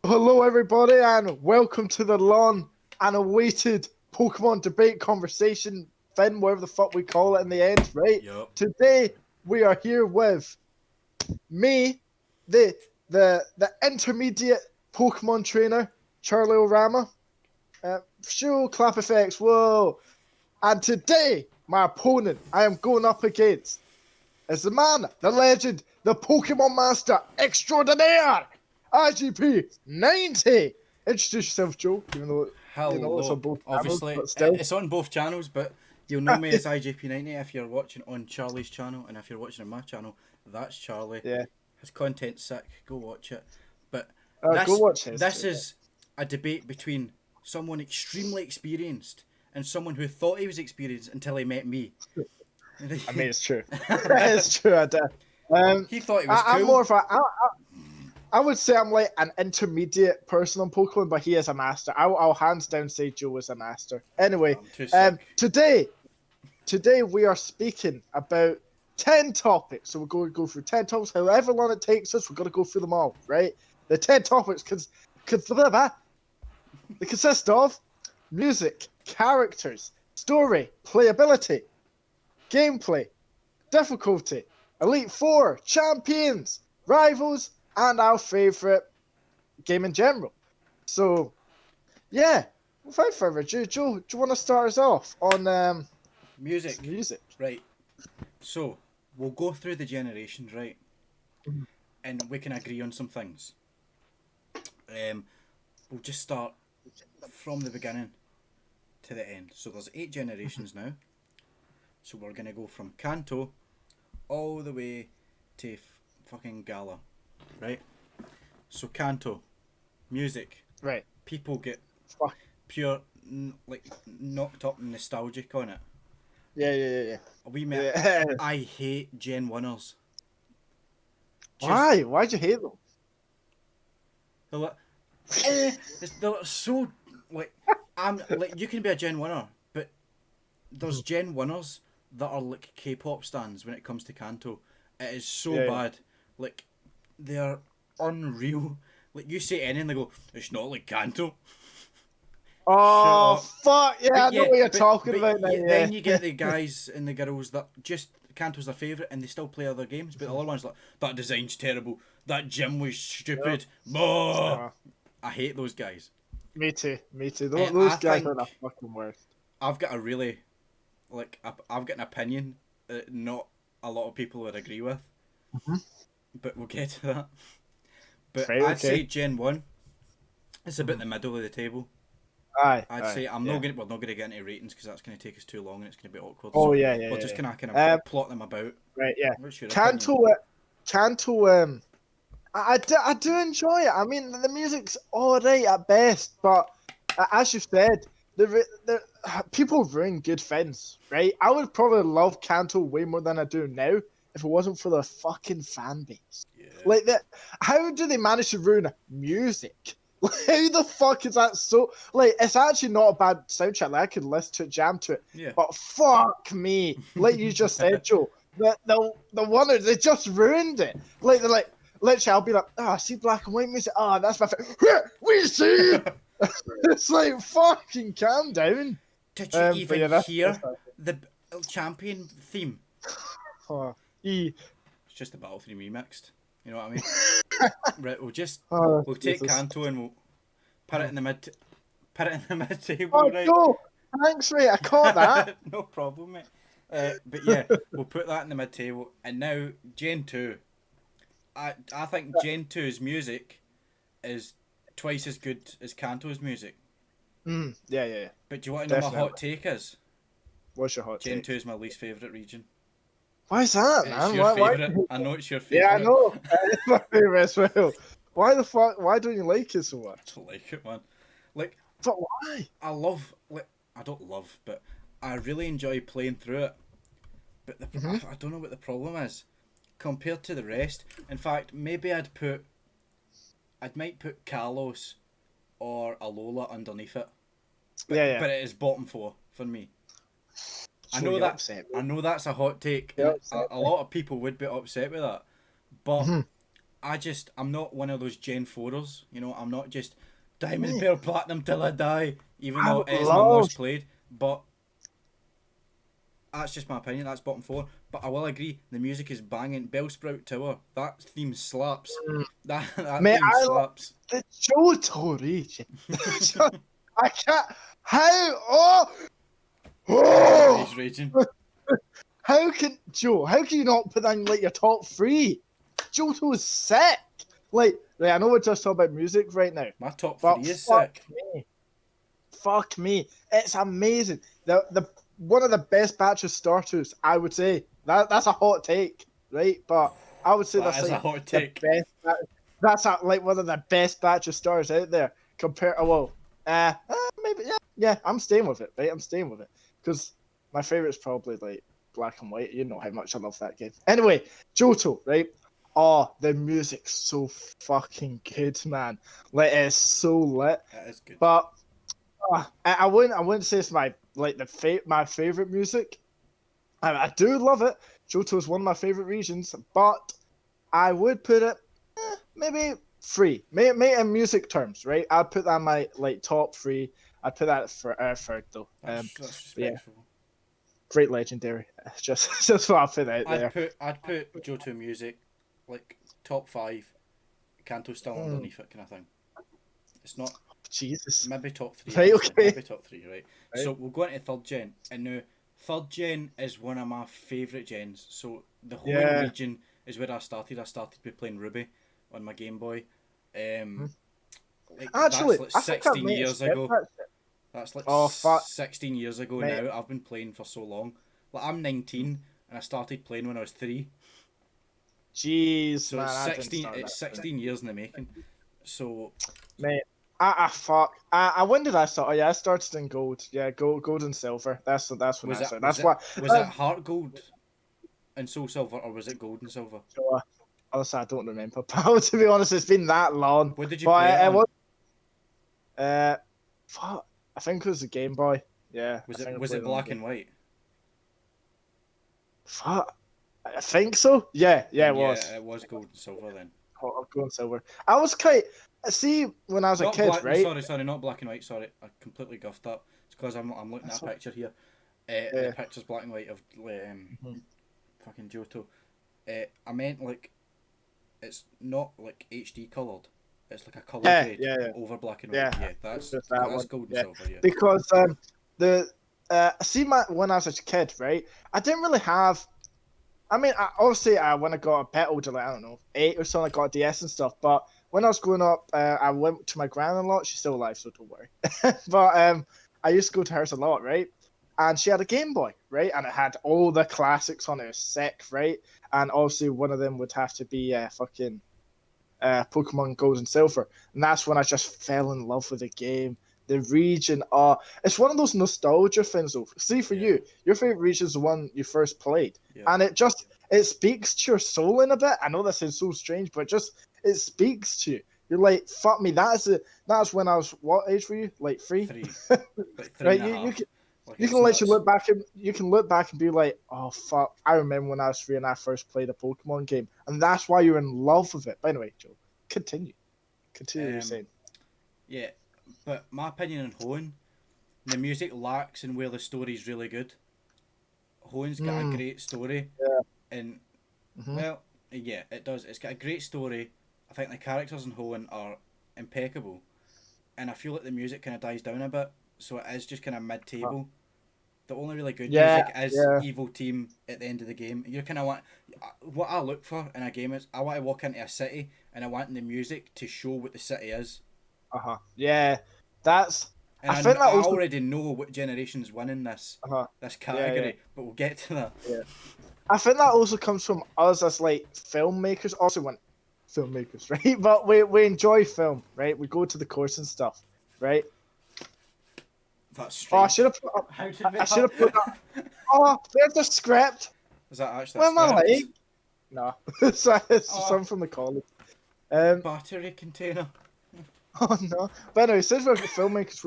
Hello, everybody, and welcome to the long and awaited Pokemon debate conversation thing, whatever the fuck we call it in the end, right? Yup. Today we are here with me, the the intermediate Pokemon trainer, Charlie Orama. Show clap effects, whoa! And today, my opponent I am going up against is the man, the legend, the Pokemon Master Extraordinaire, IGP 90. Introduce yourself, Joe, even though it's Hello. on both channels, Obviously, but still. it's on both channels, but you'll know me as IJP90 if you're watching on Charlie's channel, and if you're watching on my channel, that's Charlie. Yeah. His content's sick. Go watch it. But Go this watch his. this is a debate between someone extremely experienced and someone who thought he was experienced until he met me. I mean, it's true. It's true. I do. He thought he was cool. I'm more of a. I would say I'm like an intermediate person on Pokemon, but he is a master. I'll hands down say Joe is a master. Anyway, I'm too sick. today we are speaking about 10 topics. So we're going to go through 10 topics. However long it takes us, we're going to go through them all, right? The 10 topics they consist of music, characters, story, playability, gameplay, difficulty, Elite Four, champions, rivals, and our favourite game in general. So, yeah, without further ado, Joe, do you want to start us off on Music. music? Right. So, we'll go through the generations, right? And we can agree on some things. We'll just start from the beginning to the end. So there's 8 generations now. So we're going to go from Kanto all the way to fucking Gala, right? So Kanto, music. Right. People get Fuck. pure, like, knocked up nostalgic on it. Yeah. We met. Yeah. I hate Gen 1ers. Why? Why'd you hate them? They're like, they're so like I'm like you can be a Gen 1er, but there's Gen 1ers that are like K-pop stands when it comes to Kanto. It is so bad. Like they're unreal. Like you say any and they go, it's not like Kanto. Oh fuck yeah! I know what you're talking about now. Then you get the guys and the girls that just Kanto's their favourite and they still play other games, but the other ones like that design's terrible. That gym was stupid. I hate those guys. Me too. Those guys are the fucking worst. I've got a really, like, I've got an opinion that not a lot of people would agree with, but we'll get to that. But I'd say Gen 1 is about the middle of the table. I'd say we're not gonna get into ratings because that's gonna take us too long and it's gonna be awkward. We're just gonna kind of plot them about. Right, yeah. Kanto, I do enjoy it. I mean, the music's alright at best, but as you said, the people ruin good things, right? I would probably love Kanto way more than I do now if it wasn't for the fucking fan base. Yeah. Like that, how do they manage to ruin music? How the fuck is that so? Like, it's actually not a bad soundtrack. Like, I could listen to it, jam to it. Yeah. But fuck me, like you just said, Joe. The one they just ruined it. Like they're like, literally, I'll be like, I see black and white music. Oh, that's my favorite. We see. It's like fucking calm down. Did you even hear the champion theme? It's just the battle theme remixed. You know what I mean? Right, we'll take Kanto and we'll put it in the mid table. Oh, right? no. Thanks, mate. I caught that. No problem, mate. But yeah, we'll put that in the mid table. And now Gen 2. I think Gen 2's music is twice as good as Kanto's music. Yeah. But do you want to know my hot take is? What's your hot take? Gen 2 is my least favourite region. Why is that, man? It's your favourite. I know it's your favourite. Yeah, I know. It's my favourite as well. Why the fuck? Why don't you like it so much? I don't like it, man. Like, but why? I don't love, but I really enjoy playing through it. But I don't know what the problem is compared to the rest. In fact, maybe I might put Kalos or Alola underneath it. But it is bottom 4 for me. I know that's a hot take. A lot of people would be upset with that, but I'm not one of those Gen 4ers, you know, I'm not just Diamond Pearl Platinum till I die, even though it is my most played, but that's just my opinion, that's bottom 4, but I will agree, the music is banging. Bellsprout Tower, that theme slaps. That Mate, theme slaps. The Johto region. I can't, how, He's raging. How can you not put that in like your top 3? Johto is sick. Like, I know we're just talking about music right now. My top 3 is sick. Fuck me. It's amazing. The one of the best batch of starters, I would say. That's a hot take, right? But I would say that's like a hot take. The best, that's like one of the best batch of stars out there compared to maybe yeah, I'm staying with it, right? I'm staying with it. Because my favorite's probably like Black and White. You know how much I love that game. Anyway, Johto, right? Oh, the music's so fucking good, man. Like, it's so lit. That is good. But I wouldn't say it's my favorite music. I do love it. Johto is one of my favorite regions, but I would put it maybe 3. Maybe in music terms, right? I'd put that in my like top 3. I'd put that for third though. That's respectful. Yeah. Great legendary. Just what I put out there. I'd put Johto music like top 5. Kanto still underneath it, kind of thing. It's not. Jesus. Maybe top 3. Right, okay. Maybe top 3, right? So we'll go into 3rd gen, and now 3rd gen is one of my favourite gens. So the whole region is where I started. I started by playing Ruby on my Game Boy. Actually, that's like 16 years ago. That's like 16 years ago now. I've been playing for so long. Like, I'm 19 and I started playing when I was 3. Jeez, so man, it's 16 years in the making. So, mate, fuck. When did I start? Oh yeah, I started in gold. Yeah, gold and silver. That's when I started. Was that heart gold and soul silver, or was it gold and silver? Honestly, I don't remember. Pal, to be honest, it's been that long. What did you play it on? Fuck. I think it was a Game Boy. Yeah. Was it black and white? Fuck. I think so. Yeah, it was. Yeah, it was gold and silver then. Gold and silver. I was quite. See, when I was a kid, right? Sorry, not black and white. Sorry, I completely guffed up. It's because I'm looking at a picture here. The picture's black and white of fucking Johto. I meant like, it's not like HD coloured. It's like a colour grade over black and white. Yeah, that's gold and silver. Yeah. Because when I was a kid, right? I didn't really have. I mean, obviously, when I got a bit older, like I don't know, 8 or something, I got a DS and stuff. But when I was growing up, I went to my gran a lot. She's still alive, so don't worry. But I used to go to hers a lot, right? And she had a Game Boy, right? And it had all the classics on it. It was sick, right? And obviously, one of them would have to be fucking Pokemon Gold and Silver. And that's when I just fell in love with the game. The region, it's one of those nostalgia things, though. See, for you, your favorite region is the one you first played, and it speaks to your soul in a bit. I know this is so strange, but it speaks to you. You're like, fuck me. That's when I was. What age were you? Like 3. 3. Like 3 right? and a half. You can look back and be like, oh fuck, I remember when I was 3 and I first played a Pokemon game, and that's why you're in love with it. But anyway, Joe, continue what you're saying. Yeah. But my opinion on Hoenn, the music lacks in where the story's really good. Hoenn's got a great story, and well, yeah, it does. It's got a great story. I think the characters in Hoenn are impeccable, and I feel like the music kind of dies down a bit, so it is just kind of mid-table. The only really good music is Evil Team at the end of the game. You kind of want what I look for in a game is I want to walk into a city and I want the music to show what the city is. Yeah, that's. And I already know what generation's winning this category, but we'll get to that. Yeah, I think that also comes from us as like filmmakers. Also, when filmmakers, right? But we enjoy film, right? We go to the course and stuff, right? That's strange. I should have put that. Oh, there's the script. Is that actually? Where am I like? No, it's something from the college. Battery container. Oh no! But anyway, since we're filmmakers,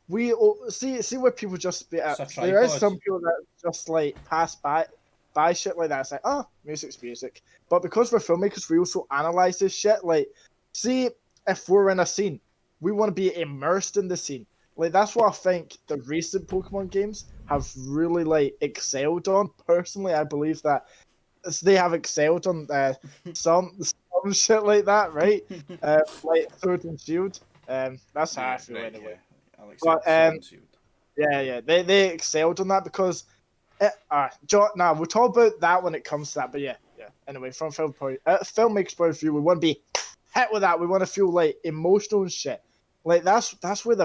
we see where people just there is some people that just like pass by. buy shit like that. It's like, oh, music's music. But because we're filmmakers, we also analyze this shit. Like, see, if we're in a scene, we want to be immersed in the scene. Like, that's what I think the recent Pokemon games have really, like, excelled on. Personally, I believe that they have excelled on some shit like that, right? Like Sword and Shield. That's how I feel anyway. Yeah. I'll accept Sword and Shield. Yeah. They excelled on that because now we'll talk about that when it comes to that. But yeah. Anyway, from filmmakers' point of view, we want to be hit with that. We want to feel like emotional and shit. Like that's where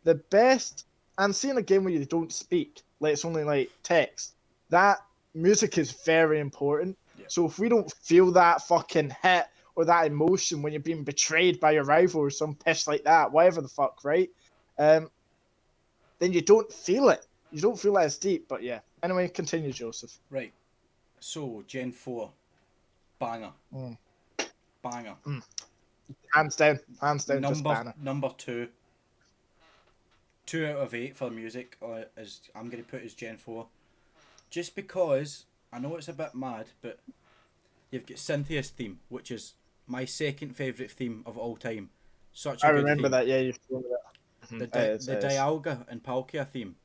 the best, and seeing a game where you don't speak, like it's only like text. That music is very important. Yeah. So if we don't feel that fucking hit or that emotion when you're being betrayed by your rival or some piss like that, whatever the fuck, right? Then you don't feel it. You don't feel that it's deep. But yeah. Anyway, continue, Joseph. Right. So Gen 4, banger. Banger. Hands down, just banger. Number 2. 2 out of 8 for music, I'm going to put as Gen 4. Just because, I know it's a bit mad, but you've got Cynthia's theme, which is my second favourite theme of all time. Such a good remember theme. That, yeah, you've told me that. The Dialga and Palkia theme,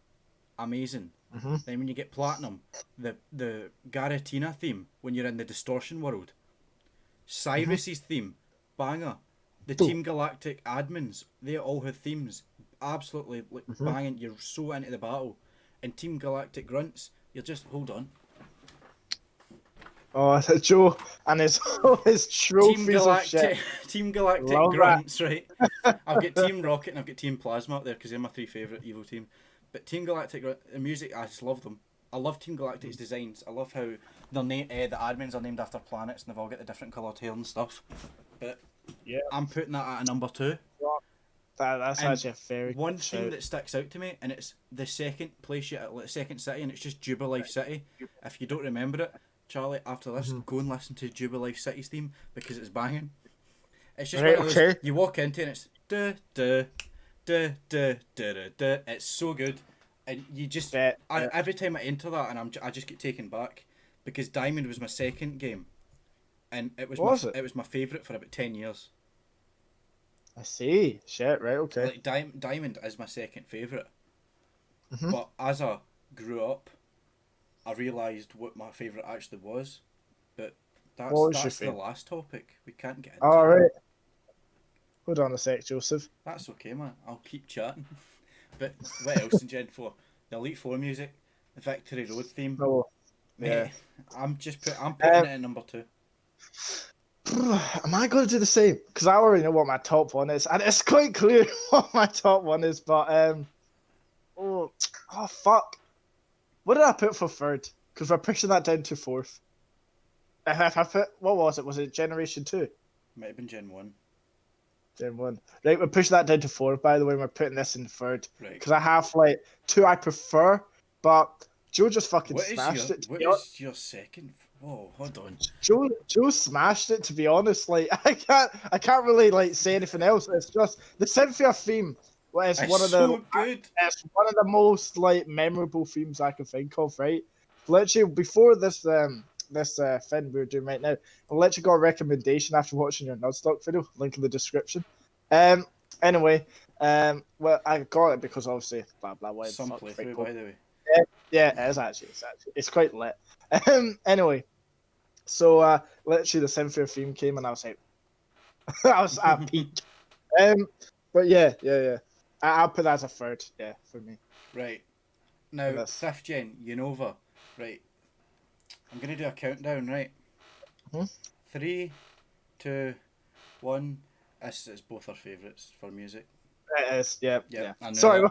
amazing. Then when you get Platinum, the Garatina theme, when you're in the Distortion world. Cyrus's theme, banger. The Team Galactic admins, they all have themes. Absolutely banging. You're so into the battle. And Team Galactic grunts, you're just, hold on. Oh, Joe and his trophies of shit. Team Galactic Love grunts, right? I've got Team Rocket and I've got Team Plasma up there because they're my 3 favourite evil team. But Team Galactic, the music, I just love them. I love Team Galactic's designs. I love how the admins are named after planets and they've all got the different coloured hair and stuff. But yeah, I'm putting that at a number 2. That's actually a very one thing that sticks out to me, and it's the second place second city, and it's just Jubilife City. If you don't remember it, Charlie, after this, go and listen to Jubilife City's theme because it's banging. It's just one of those, you walk into it and it's duh duh duh duh duh duh duh. It's so good, and you just every time I enter that, and I just get taken back because Diamond was my second game, and it was my favourite for about 10 years. I see. Shit, right, okay. Like Diamond is my second favourite. But as I grew up, I realised what my favourite actually was. But that's the last topic. We can't get into it. Alright. Hold on a sec, Joseph. That's okay, man. I'll keep chatting. But what else in Gen 4? The Elite 4 music, the Victory Road theme. Oh, mate, yeah. I'm putting it in number 2. Am I going to do the same? Because I already know what my top one is, and it's quite clear what my top one is. But oh fuck, what did I put for third? Because we're pushing that down to fourth. If I put, what was it? Was it Generation 2? Might have been Gen 1. Gen 1. Right, we're pushing that down to 4. By the way, we're putting this in third. Right. Because I have like 2 I prefer, but Joe just fucking smashed it. What is your second? Whoa, hold on. Joe smashed it, to be honest. Like I can't really like say anything else. It's just the Cynthia theme. It's one of the good. It's one of the most like memorable themes I can think of. Right, literally before this thing we're doing right now, I literally got a recommendation after watching your Nuzlocke video. Link in the description. Anyway, well I got it because obviously blah blah blah. Some playthrough, by the way. Yeah, it is actually. It's quite lit. Anyway, so literally the Cynthia theme came and I was like, I was at peak. But yeah. I'll put that as a third. Yeah, for me. Right. Now, 5th gen, Unova. Right. I'm gonna do a countdown. Right. 3, 2, 1. This is both our favourites for music. It is, yeah. Sorry,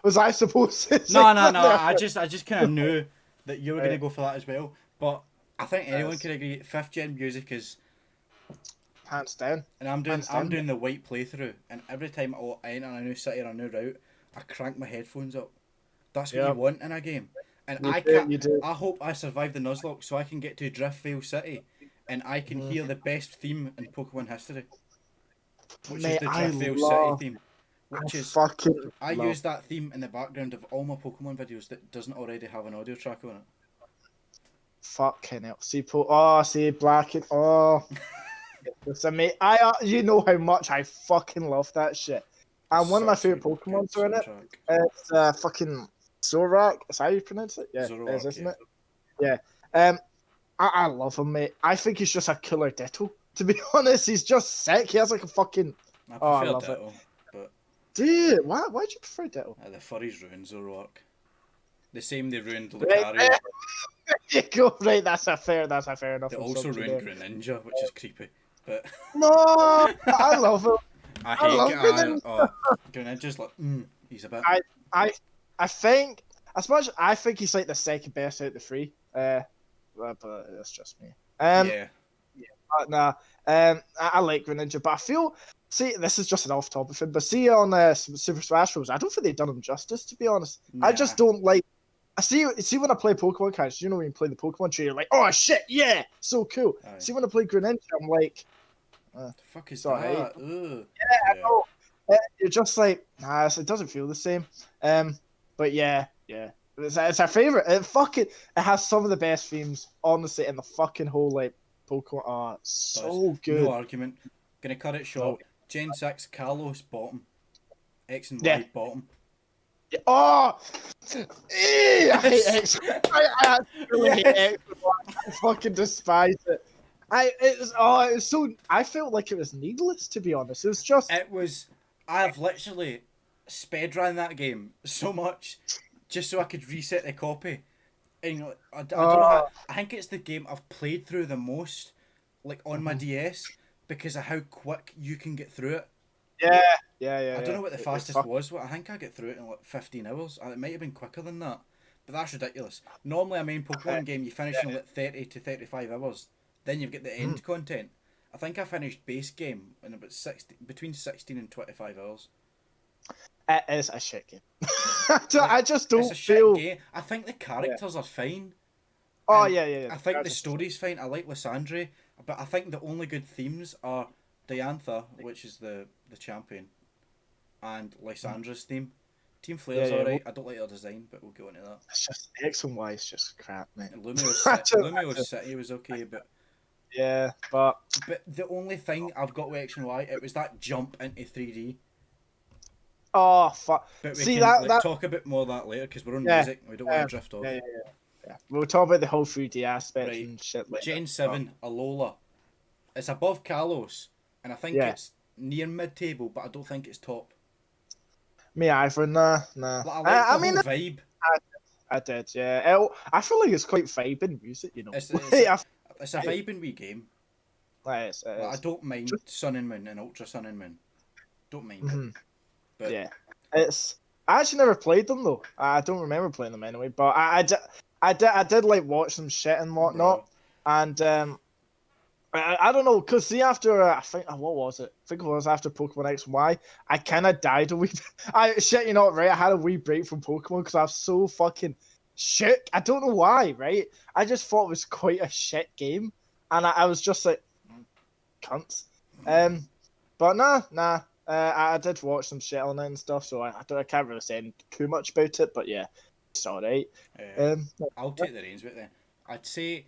was I supposed to say No. I just kind of knew that you were going to go for that as well. But I think anyone can agree 5th gen music is hands down. And I'm doing the white playthrough, and every time I enter a new city or a new route, I crank my headphones up. That's what you want in a game. And I hope I survive the Nuzlocke so I can get to Driftvale City, and I can hear the best theme in Pokemon history, which is the Driftvale City theme. I use that theme in the background of all my Pokemon videos that doesn't already have an audio track on it. fucking hell. See, see, black and listen, mate, you know how much I fucking love that shit. And one of my favorite Pokemons are in it. It's fucking Zorak. Is that how you pronounce it? Yeah, Zorak, it is, isn't it? Yeah. I love him, mate. I think he's just a killer Ditto. To be honest, he's just sick. He has like a fucking. I love Ditto, it. But... Dude, why'd you prefer Ditto? The furries ruined Zorak. The same they ruined Lucario. You go right. That's a fair enough. They also ruined Greninja, which is creepy. But no, I love him. I love Greninja. Greninja's like, he's a bit. I think as much I think he's like the second best out of the three. But that's just me. Yeah. But nah. I like Greninja, but I feel. See, this is just an off-topic thing, but see on Super Smash Bros, I don't think they've done him justice, to be honest. Nah. I just don't like. I see when I play Pokemon cards, you know when you play the Pokemon tree, you're like, oh shit, yeah, so cool. Aye. See when I play Greninja, I'm like, the fuck is that? Yeah, I know. You're just like, nah, it doesn't feel the same. But yeah, it's our favorite. It has some of the best themes, honestly, in the fucking whole like Pokemon. Oh, so good. No argument. Gonna cut it short. Gen 6 Kalos bottom, X and Y bottom. Oh, I hate X. I absolutely hate X. I fucking despise it. It was so. I felt like it was needless, to be honest. It was just. It was. I've literally sped ran that game so much, just so I could reset the copy. And I don't know how, I think it's the game I've played through the most, like on my DS, because of how quick you can get through it. Yeah. I don't know what the fastest was. I think I get through it in like 15 hours. It might have been quicker than that, but that's ridiculous. Normally, a main Pokemon game you finish in like 30 to 35 hours. Then you've got the end content. I think I finished base game in about between 16 and 25 hours. It is a shit game. I just don't feel. Shit game. I think the characters are fine. Oh yeah. I think the story's fine. I like Lysandre, but I think the only good themes are Diantha, which is the champion, and Lysandra's theme. Team Flare's alright. I don't like their design, but we'll go into that. It's just X and Y is just crap, man. Lumiose City was okay, but yeah, but the only thing I've got with X and Y, it was that jump into 3D. Oh fuck! But we can talk a bit more of that later because we're on music. We don't want to drift off. Yeah. We'll talk about the whole 3D aspect and shit like Gen 7 Alola. It's above Kalos, and I think it's near mid-table, but I don't think it's top. Me either, nah. Like, I mean, the vibe. I did, yeah. I feel like it's quite vibing music, you know. It's a vibing wee game. I don't mind Sun and Moon and Ultra Sun and Moon. Don't mind it. But yeah, I actually never played them though. I don't remember playing them anyway. But I did like watch them shit and whatnot. And I don't know, cause see after I think what was it? I think it was after Pokemon XY. I kind of died a wee. You're not right. I had a wee break from Pokemon because I was so fucking shit. I don't know why. Right? I just thought it was quite a shit game, and I was just like, cunts. But nah. I did watch some shit on it and stuff, so I can't really say too much about it. But yeah, it's alright. I'll take the reins with it then. I'd say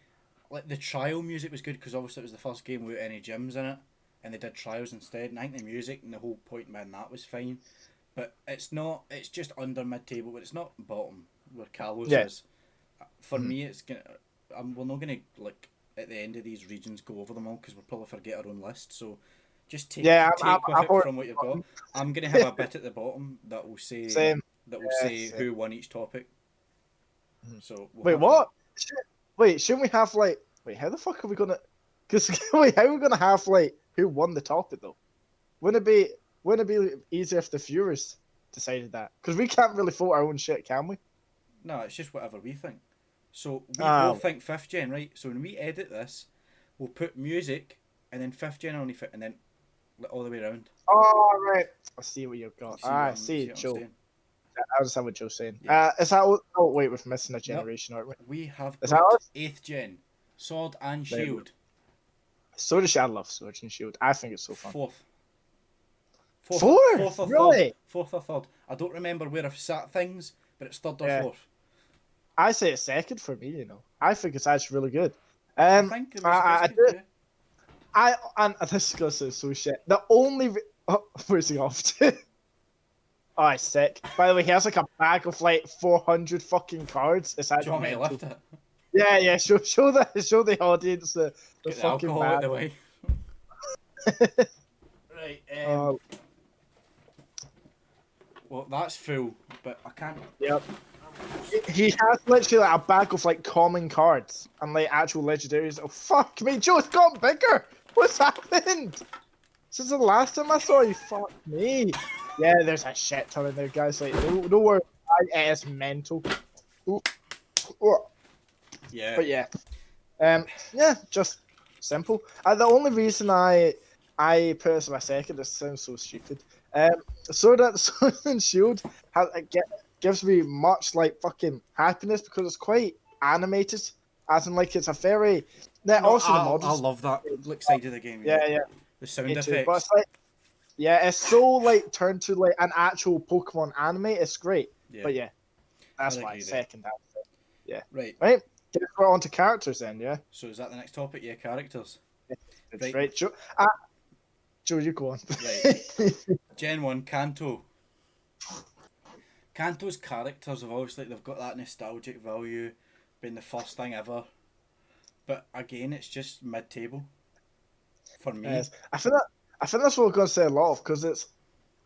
like the trial music was good because obviously it was the first game without any gyms in it, and they did trials instead. And I think the music and the whole point behind that was fine, but it's not. It's just under mid-table, but it's not bottom where Kalos is. For me, it's gonna. We're not gonna like at the end of these regions go over them all because we'll probably forget our own list. So. Just take from what you've got. I'm gonna have a bit at the bottom that will say who won each topic. So wait, what? Shouldn't we have like? Wait, how the fuck are we gonna? Because how are we gonna have like who won the topic though? Wouldn't it be easier if the viewers decided that? Because we can't really vote our own shit, can we? No, it's just whatever we think. So we both think 5th gen, right? So when we edit this, we'll put music and then 5th gen only fit, and then all the way around. Oh, right. I see what you've got. I see, Joe. I understand what Joe's saying. Yeah. Is that... Oh, wait, we're missing a generation, aren't we? We have got 8th gen. Sword and Shield. Sword and Shield. I love Sword and Shield. I think it's so fun. 4th? Really? 4th or 3rd. I don't remember where I've sat things, but it's 3rd or 4th. I say it's second for me. You know, I think it's actually really good. I think it was good too. And this is gonna sound so shit. The only where's he off to? Oh, he's sick. By the way, he has like a bag of like 400 fucking cards. It's Do you actually want me to mental. lift it? Yeah. Show the audience the Get the fucking alcohol bag. out the way. Right. Well, that's full, but I can't. Yep. He has literally like a bag of like common cards and like actual legendaries. Oh fuck me, Joe! It's gotten bigger. What's happened? Since the last time I saw you, fuck me. Yeah, there's a shit ton in there, guys. Like, no worries. It is mental. Ooh. Yeah. But yeah, just simple. The only reason I put this in my second, this sounds so stupid. Sword and Shield has gives me much like fucking happiness because it's quite animated, as in like it's a very. No, Also the I models. love that like side of the game. Yeah. The sound Me too. But effects. it's like, yeah, it's so like turned to like an actual Pokemon anime. It's great. Yeah. But yeah, that's I'd why agree there. second. Yeah. Right. Get on to characters then. Yeah. So is that the next topic? Yeah, characters. That's right. Joe, you go on. Right. Gen 1, Kanto. Kanto's characters have obviously they've got that nostalgic value, being the first thing ever. But again, it's just mid-table for me. Yes. I think that's what we're gonna say a lot of because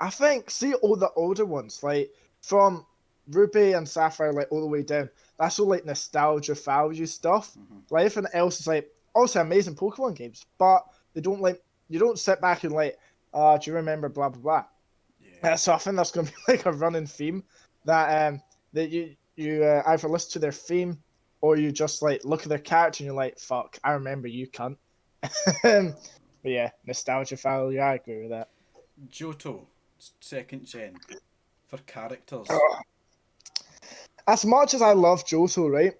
I think see all the older ones like from Ruby and Sapphire like all the way down. That's all like nostalgia value stuff. Mm-hmm. Like everything else is like also amazing Pokemon games, but they don't like you don't sit back and like do you remember blah blah blah. Yeah. So I think that's gonna be like a running theme that you either listen to their theme or you just like look at their character and you're like fuck I remember you cunt. But yeah, nostalgia value. I agree with that. Johto, second gen, for characters. As much as I love Johto, right,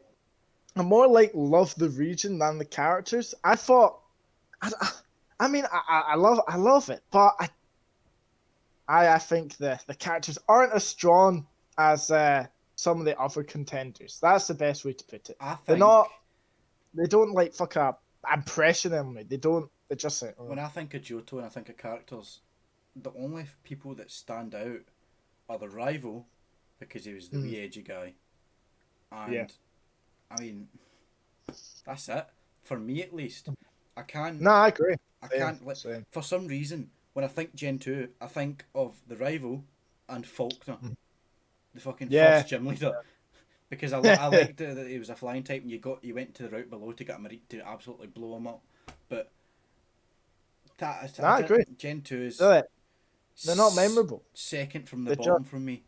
I more like love the region than the characters. I thought, I mean, I love it, but I think the characters aren't as strong as some of the other contenders. That's the best way to put it. I think They're not. They don't like fuck up impression in me. They don't. They just say. when I think of Johto and I think of characters, the only people that stand out are the rival, because he was the wee edgy guy, and Yeah. I mean, that's it for me at least. I can't. No, I agree. I can't. For some reason, when I think Gen 2, I think of the rival and Faulkner, the fucking first gym leader. Because I liked that he was a flying type and you went to the route below to get him to absolutely blow him up. But I agree. Gen 2 is they're not memorable. Second from the bottom from me.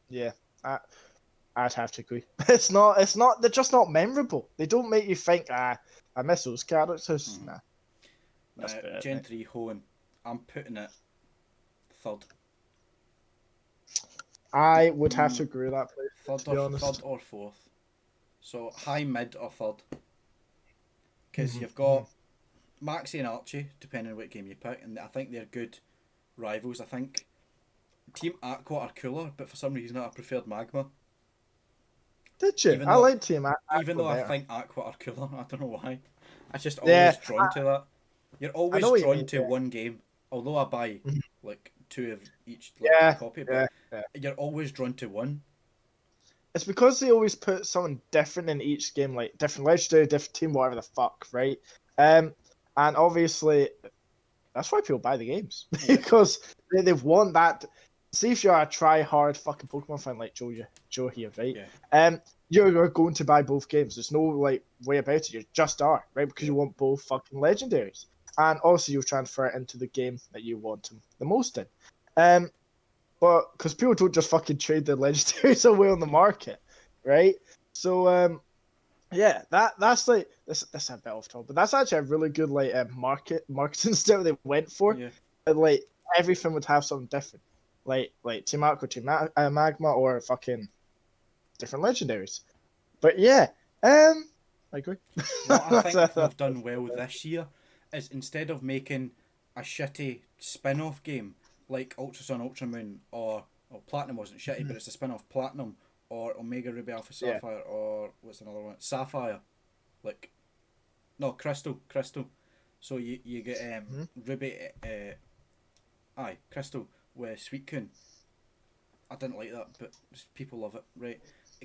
Yeah, I'd have to agree. It's not. They're just not memorable. They don't make you think. I miss those characters. Nah. Gen 3 Hoenn. I'm putting it third. I would have to agree with that. Third or fourth. So high, mid, or third. Because you've got Maxie and Archie, depending on what game you pick, and I think they're good rivals. I think Team Aqua are cooler, but for some reason I preferred Magma. Did you? I like Team Aqua. Even though I think Aqua are cooler, I don't know why. I just always drawn to that. You're always drawn to one game. Although I buy like two of each copy, but you're always drawn to one. It's because they always put something different in each game, like different legendary, different team, whatever the fuck, right? And obviously that's why people buy the games because they want that. See if you're a try-hard fucking Pokemon fan like Joe here, right? Yeah. You're going to buy both games. There's no like way about it. You just are, right? Because you want both fucking legendaries, and also you transfer it into the game that you want them the most in. But because people don't just fucking trade their legendaries away on the market, right? So yeah, that's like this a bit off topic, but that's actually a really good like marketing style they went for. Yeah. And like everything would have something different. Like Team Aqua, Team Magma, or fucking different legendaries. But yeah, I agree. What I think they've done well this year is instead of making a shitty spin-off game like Ultra Sun, Ultra Moon, or Platinum wasn't shitty, but it's a spin-off Platinum, or Omega Ruby Alpha Sapphire, or what's another one? Sapphire, like, no, Crystal. So you get Ruby, Crystal with Suicune. I didn't like that, but people love it, right?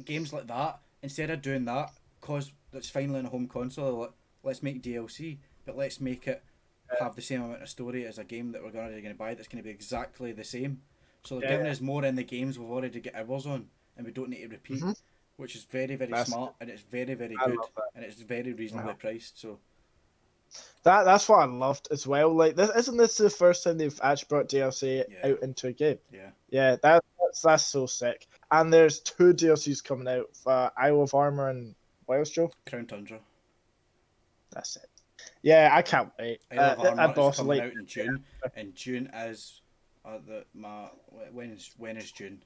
Games like that, instead of doing that, cause it's finally on a home console, like, let's make DLC, but let's make it have the same amount of story as a game that we're already going to buy that's going to be exactly the same. So they're giving us more in the games we've already got hours on, and we don't need to repeat, which is very, very smart, and it's very, very good, and it's very reasonably priced. So that's what I loved as well. Like, isn't this the first time they've actually brought DLC out into a game? Yeah, that's so sick. And there's 2 DLCs coming out for Isle of Armor and what else, Joe? Crown Tundra. That's it. Yeah, I can't wait. Isle of Armor is coming out in June, and June is when is June?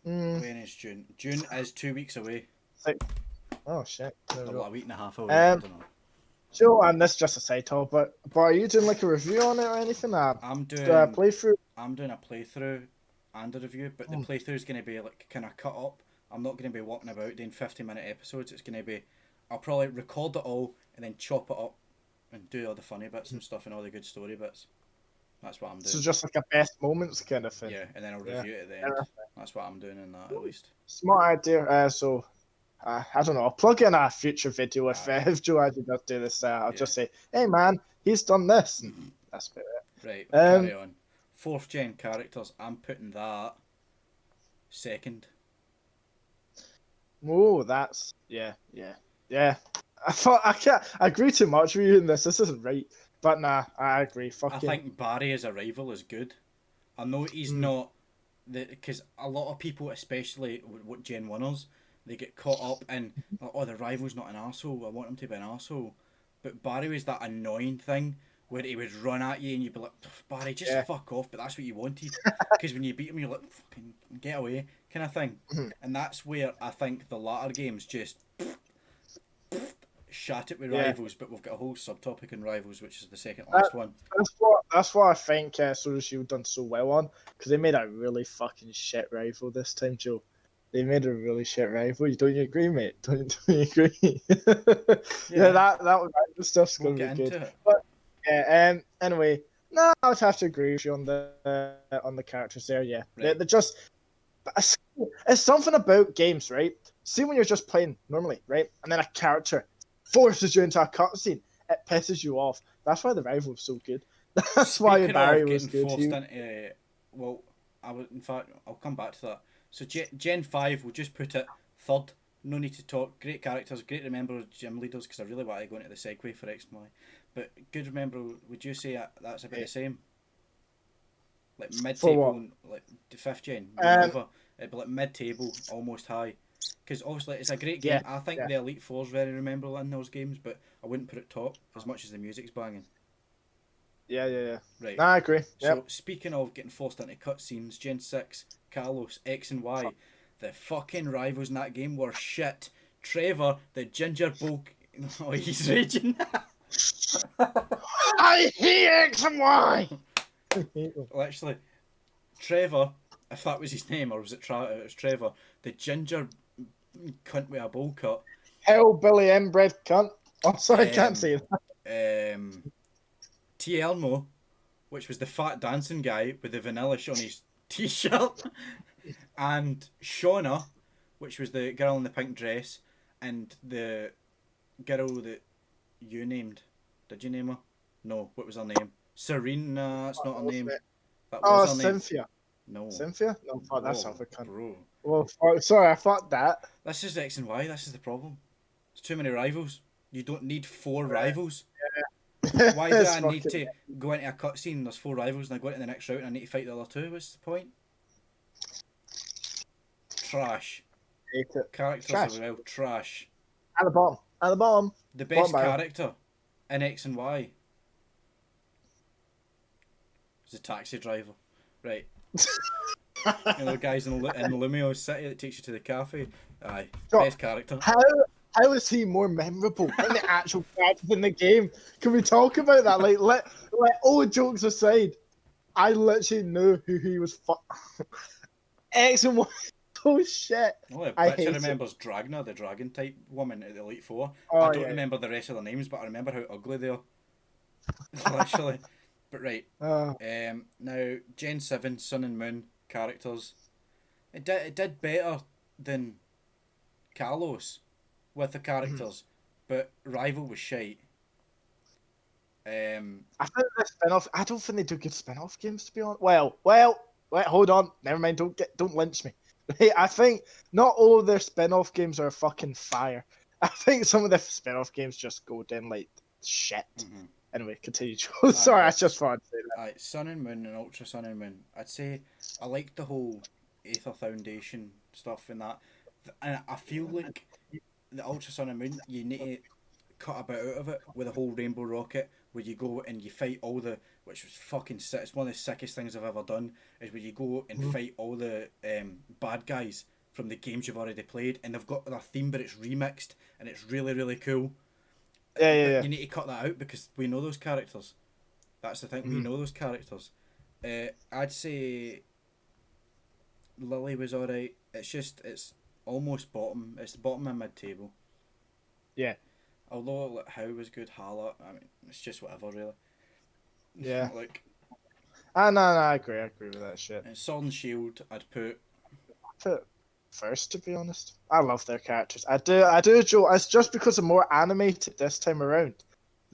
When is June? June is 2 weeks away. Oh shit! A week and a half away. I don't know. Joe, and this is just a side talk, but are you doing like a review on it or anything? I'm doing a playthrough. I'm doing a playthrough and a review, but the playthrough is going to be like kind of cut up. I'm not going to be walking about doing 50-minute episodes. It's going to be, I'll probably record it all and then chop it up and do all the funny bits and stuff and all the good story bits. That's what I'm doing. So just like a best moments kind of thing. Yeah, and then I'll review it at the end. That's what I'm doing in that, at least. Smart idea. So I don't know. I'll plug in a future video if Joe actually does do this. I'll just say, hey man, he's done this. And that's about it. Right, carry on. 4th gen characters, I'm putting that second. Oh, that's yeah. I can't agree too much with you in this. This isn't right, but nah, I agree. I think Barry as a rival is good. I know he's not because a lot of people, especially what Gen 1ers, they get caught up in the rival's not an arsehole. I want him to be an arsehole. But Barry was that annoying thing where he would run at you and you'd be like, Barry, just fuck off, but that's what you wanted. Because when you beat him, you're like, fucking get away, kind of thing. And that's where I think the latter games just shut it with rivals, but we've got a whole subtopic in rivals, which is the second last one. That's what I think Sword and Shield done so well on, because they made a really fucking shit rival this time, Joe. They made a really shit rival. Don't you agree, mate? Don't you agree? that stuff's gonna be good. It. But anyway, no, I would have to agree with you on the characters there. Yeah, right. They're just. It's something about games, right? See when you're just playing normally, right, and then a character forces you into a cutscene, it pisses you off. That's why the rival was so good. That's why Barry was good. I'll come back to that. So Gen 5, we'll just put it third. No need to talk. Great characters, great remember gym leaders, because I really want to go into the segue for X and Y. But good remember, would you say that's about the same? Like mid-table, like the 5th gen? It'd be like mid-table, almost high. Because obviously it's a great game. I think the Elite Four's very memorable in those games, but I wouldn't put it top as much as the music's banging. Yeah. Right. Nah, I agree. So speaking of getting forced into cutscenes, Gen 6, Carlos, X and Y, the fucking rivals in that game were shit. Trevor, the ginger bull... Oh, he's raging. I hate X and Y! Literally, Trevor, if that was his name, or was it it was Trevor, the ginger cunt with a bowl cut. Hellbilly inbred cunt. Oh, sorry, I can't say that. T. Elmo, which was the fat dancing guy with the vanillish on his t-shirt, and Shauna, which was the girl in the pink dress, and the girl that you named. Did you name her? No, what was her name? Serena, that's not her name. That was her name. Cynthia. No. Cynthia? No, fuck, that's not a cunt. Bro. Well, sorry, I thought that. This is X and Y, this is the problem. There's too many rivals. You don't need 4 rivals. Yeah. Why do I need to go into a cutscene, there's 4 rivals, and I go into the next route and I need to fight the other 2? What's the point? Trash. Characters are well trash. At the bottom. The best character in X and Y is a taxi driver. Right. You know, the guys in the Lumio City that takes you to the cafe. Aye. Best character. How is he more memorable than the actual character in the game? Can we talk about that? Like, let all jokes aside, I literally knew who he was. X and Y Oh shit! Well, I Bitcher hate remembers Dragna, the dragon type woman at the Elite Four. I Oh don't yeah. remember the rest of their names, but I remember how ugly they are. Literally. But right. Uh, Now, Gen 7, Sun and Moon characters. It did better than Kalos with the characters, but Rival was shite. I think the spin-off. I don't think they do good spin-off games, to be honest. Well. Wait, hold on. Never mind. Don't lynch me. I think not all of their spin-off games are fucking fire. I think some of the spin-off games just go down like shit. Mm-hmm. Anyway, continue, Joe. Sorry, I just thought I'd say that. Sun and Moon and Ultra Sun and Moon. I'd say I like the whole Aether Foundation stuff and that. And I feel like the Ultra Sun and Moon, you need to cut a bit out of it with the whole Rainbow Rocket, where you go and you fight all the, which was fucking sick. It's one of the sickest things I've ever done. Is where you go and fight all the bad guys from the games you've already played, and they've got their theme, but it's remixed and it's really really cool. But Yeah. you need to cut that out because we know those characters. That's the thing. We know those characters. I'd say Lily was alright. It's almost bottom. It's bottom and mid table. Yeah. Although like, How was good, Hala. I mean, it's just whatever really. Yeah. Like. No, I agree. I agree with that shit. Sword and Shield, I'd put first, to be honest. I love their characters. I do, Joe. It's just because they're more animated this time around.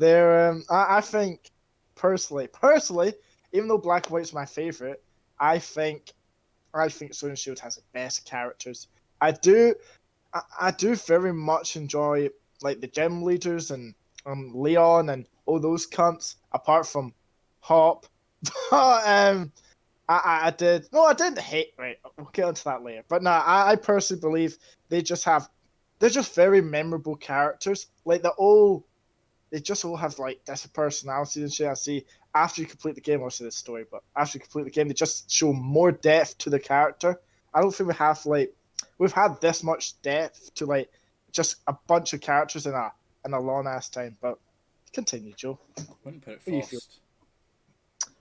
I think personally, even though Black and White's my favorite, I think Sword and Shield has the best characters. I do very much enjoy like the gym leaders and Leon and all those cunts. Apart from Hop, but I did. No, I didn't hate. Right, we'll get onto that later. But no, I personally believe they're just very memorable characters. Like they just all have like different personalities and shit. I see after you complete the game, obviously the story, but after you complete the game, they just show more depth to the character. I don't think we've had this much depth to like just a bunch of characters in a long ass time. But continue, Joe. Wouldn't put it What do you feel? first.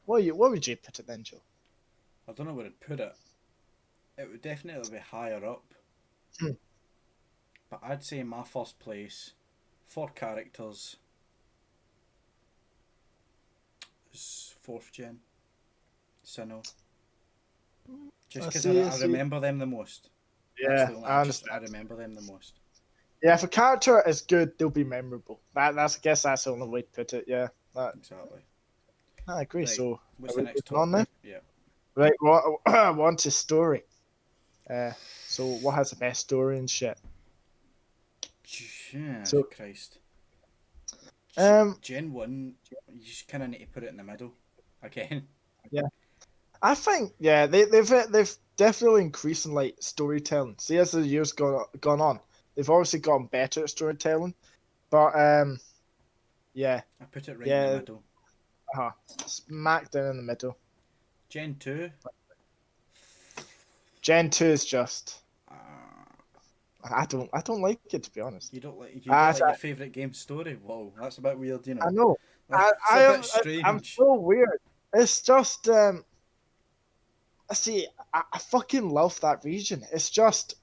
What would you put it then, Joe? I don't know where I'd put it. It would definitely be higher up. But I'd say my first place for characters is 4th gen. Sinnoh. Just because I remember them the most. Yeah, I understand. I remember them the most. Yeah, if a character is good, they'll be memorable. I guess that's the only way to put it. Yeah, Exactly. I agree. Right. So, what's the next topic? On now? Yeah. Right, on to story. So what has the best story and shit? Christ. Gen 1, you just kind of need to put it in the middle again. Yeah. I think they've definitely increased in like storytelling. See, as the years gone on, they've obviously gotten better at storytelling. But yeah. I put it right in the middle. Smack down in the middle. Gen 2. Gen 2 is just. I don't like it, to be honest. You don't like your favourite game story? Whoa, that's a bit weird, you know. I know. A bit strange. I'm so weird. It's just see, I fucking love that region. It's just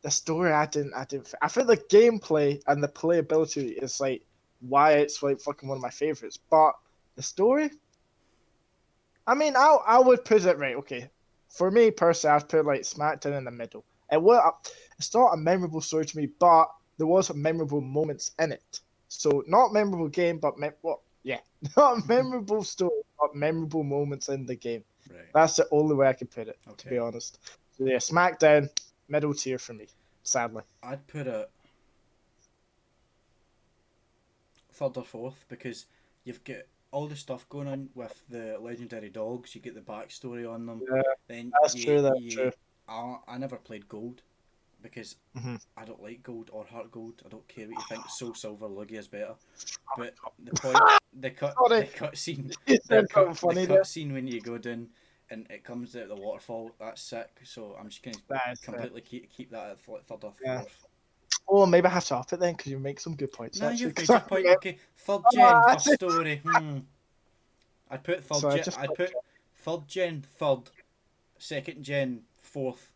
the story I didn't I think the gameplay and the playability is like why it's like fucking one of my favorites. But the story, I mean, I would put it right. Okay, for me personally, I'd put like SmackDown in the middle. It's not a memorable story to me, but there was some memorable moments in it. So not memorable game, but not memorable story, but memorable moments in the game. Right. That's the only way I can put it, to be honest. So yeah, SmackDown, middle tier for me, sadly. I'd put it 3rd or 4th because you've got all the stuff going on with the legendary dogs. You get the backstory on them. Yeah, then that's true. I never played Gold because I don't like Gold or Heart Gold. I don't care what you think. Soul Silver Lugia is better. But the point, the cut scene, the cut scene when you go down and it comes out the waterfall, that's sick. So I'm just gonna completely keep that at 3rd or 4th. Yeah. Oh, maybe I have to up it then because you make some good points. No, you've made your point. Okay, 3rd gen for story. I'd put 3rd gen. I'd put 3rd gen 3rd, 2nd gen 4th,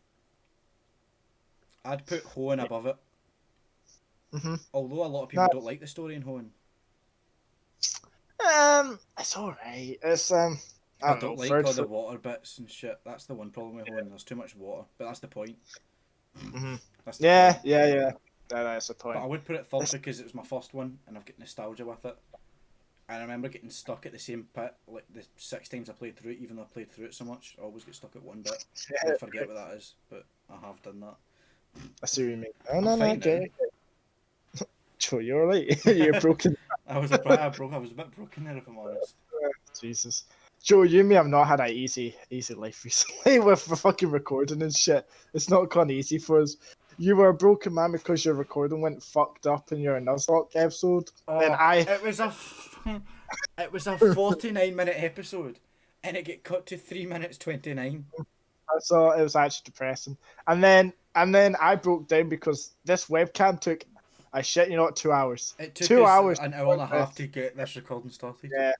I'd put Hoenn above it. Although a lot of people don't like the story in Hoenn. It's alright. It's I don't like all the water bits and shit. That's the one problem with Hoenn. There's too much water, but that's the point. That's the point. Yeah. That's the point. But I would put it third because it was my first one, and I've got nostalgia with it. And I remember getting stuck at the same pit like the 6 times I played through it. Even though I played through it so much, I always get stuck at one bit. I forget what that is, but I have done that. I see what you mean. Oh no, okay. Joe, you're alright. You're broken. I was a bit broken there, if I'm honest. Jesus. Joe, you and me have not had an easy life recently with fucking recording and shit. It's not gone easy for us. You were a broken man because your recording went fucked up in your Nuzlocke episode. It was a 49-minute episode, and it get cut to 3 minutes 29. I saw it was actually depressing. And then I broke down because this webcam took, I shit you not, 2 hours. It took 2 hours, an hour and a half to get this recording started. Yeah,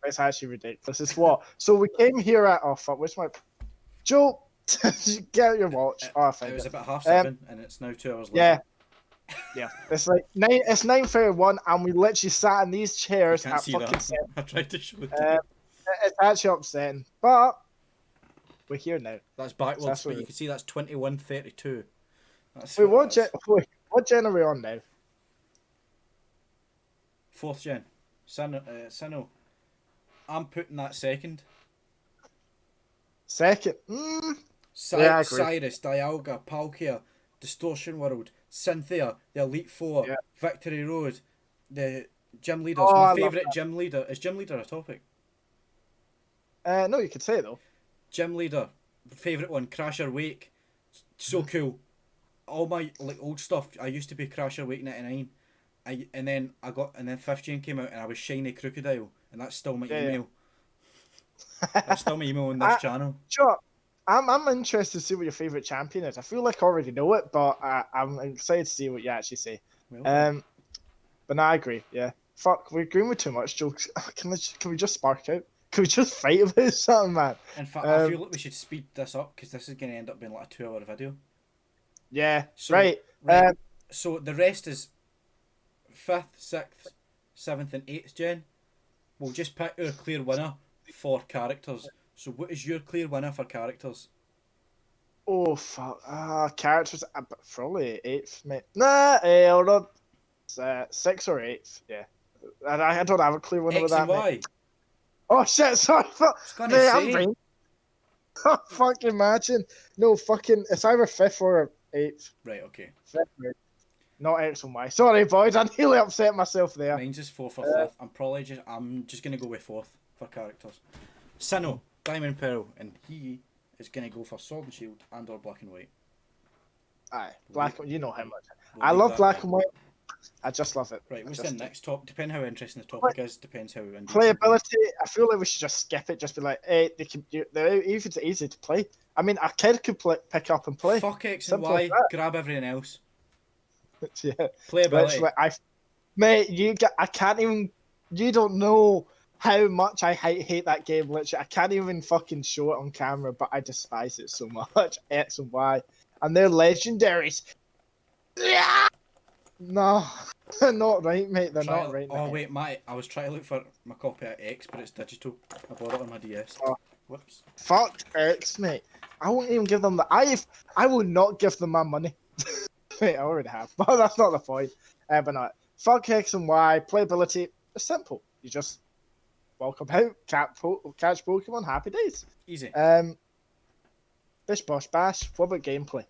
it's actually ridiculous. It's what? So we came here at where's my Joe? Get out your watch. It was about 7:30, and it's now 2 hours later. Yeah. It's like it's 9:31, and we literally sat in these chairs at fucking 7. I tried to show it. It's actually upsetting, but we're here now. That's backwards, but you can see that's 21:32. Wait, what gen are we on now? 4th gen. Sinnoh. I'm putting that second. Second? Cyrus, Dialga, Palkia, Distortion World, Cynthia, the Elite Four, Victory Road, the gym leaders. My favourite gym leader. Is gym leader a topic? No, you could say it though. Gym leader, favourite one, Crasher Wake. So cool. All my old stuff. I used to be Crasher Wake 99. And then 5th gen came out and I was Shiny Crocodile, and that's still my email. That's still my email on this channel. Sure. I'm interested to see what your favourite champion is. I feel like I already know it, but I'm excited to see what you actually say. Well, but no, I agree. Yeah, fuck, we're agreeing with too much jokes. Can we just spark out? Can we just fight about something, man? In fact, I feel like we should speed this up because this is going to end up being like a 2-hour video. Yeah. So, right. So the rest is 5th, 6th, 7th, and 8th gen. We'll just pick our clear winner for characters. So what is your clear winner for characters? Oh fuck! Characters probably 8th, mate. Nah, hold on. 6th or 8th, yeah. I don't have a clear winner with that. X and Y. Oh shit! Sorry, fuck. I'm fucking imagine. No, fucking. It's either 5th or 8th. Right. Okay. 5th, right. Not X and Y. Sorry, boys. I nearly upset myself there. Mine's just 4th or 5th. I'm just gonna go with 4th for characters. Sinnoh, Diamond Pearl, and he is gonna go for Sword and Shield and or Black and White. Aye, black. You know how much I love Black and White. I just love it. Right, what's the next top? Depending how interesting the topic is, depends how playability. I feel like we should just skip it. Just be like, hey, they're easy to play. I mean, a kid could pick up and play. Fuck X and Y. Grab everything else. Yeah, playability. Mate, I can't even. You don't know how much I hate that game. Literally, I can't even fucking show it on camera, but I despise it so much. X and Y, and they're legendaries. Yeah. No, they're not right, mate. They're not right. Oh wait, I was trying to look for my copy of X, but it's digital. I bought it on my DS. Oh. Whoops. Fuck X, mate. I won't even give them I will not give them my money. Wait, I already have, but that's not the point. But no, fuck X and Y. Playability is simple. You just welcome out, catch Pokemon, happy days. Easy. Bish bosh bash. What about gameplay?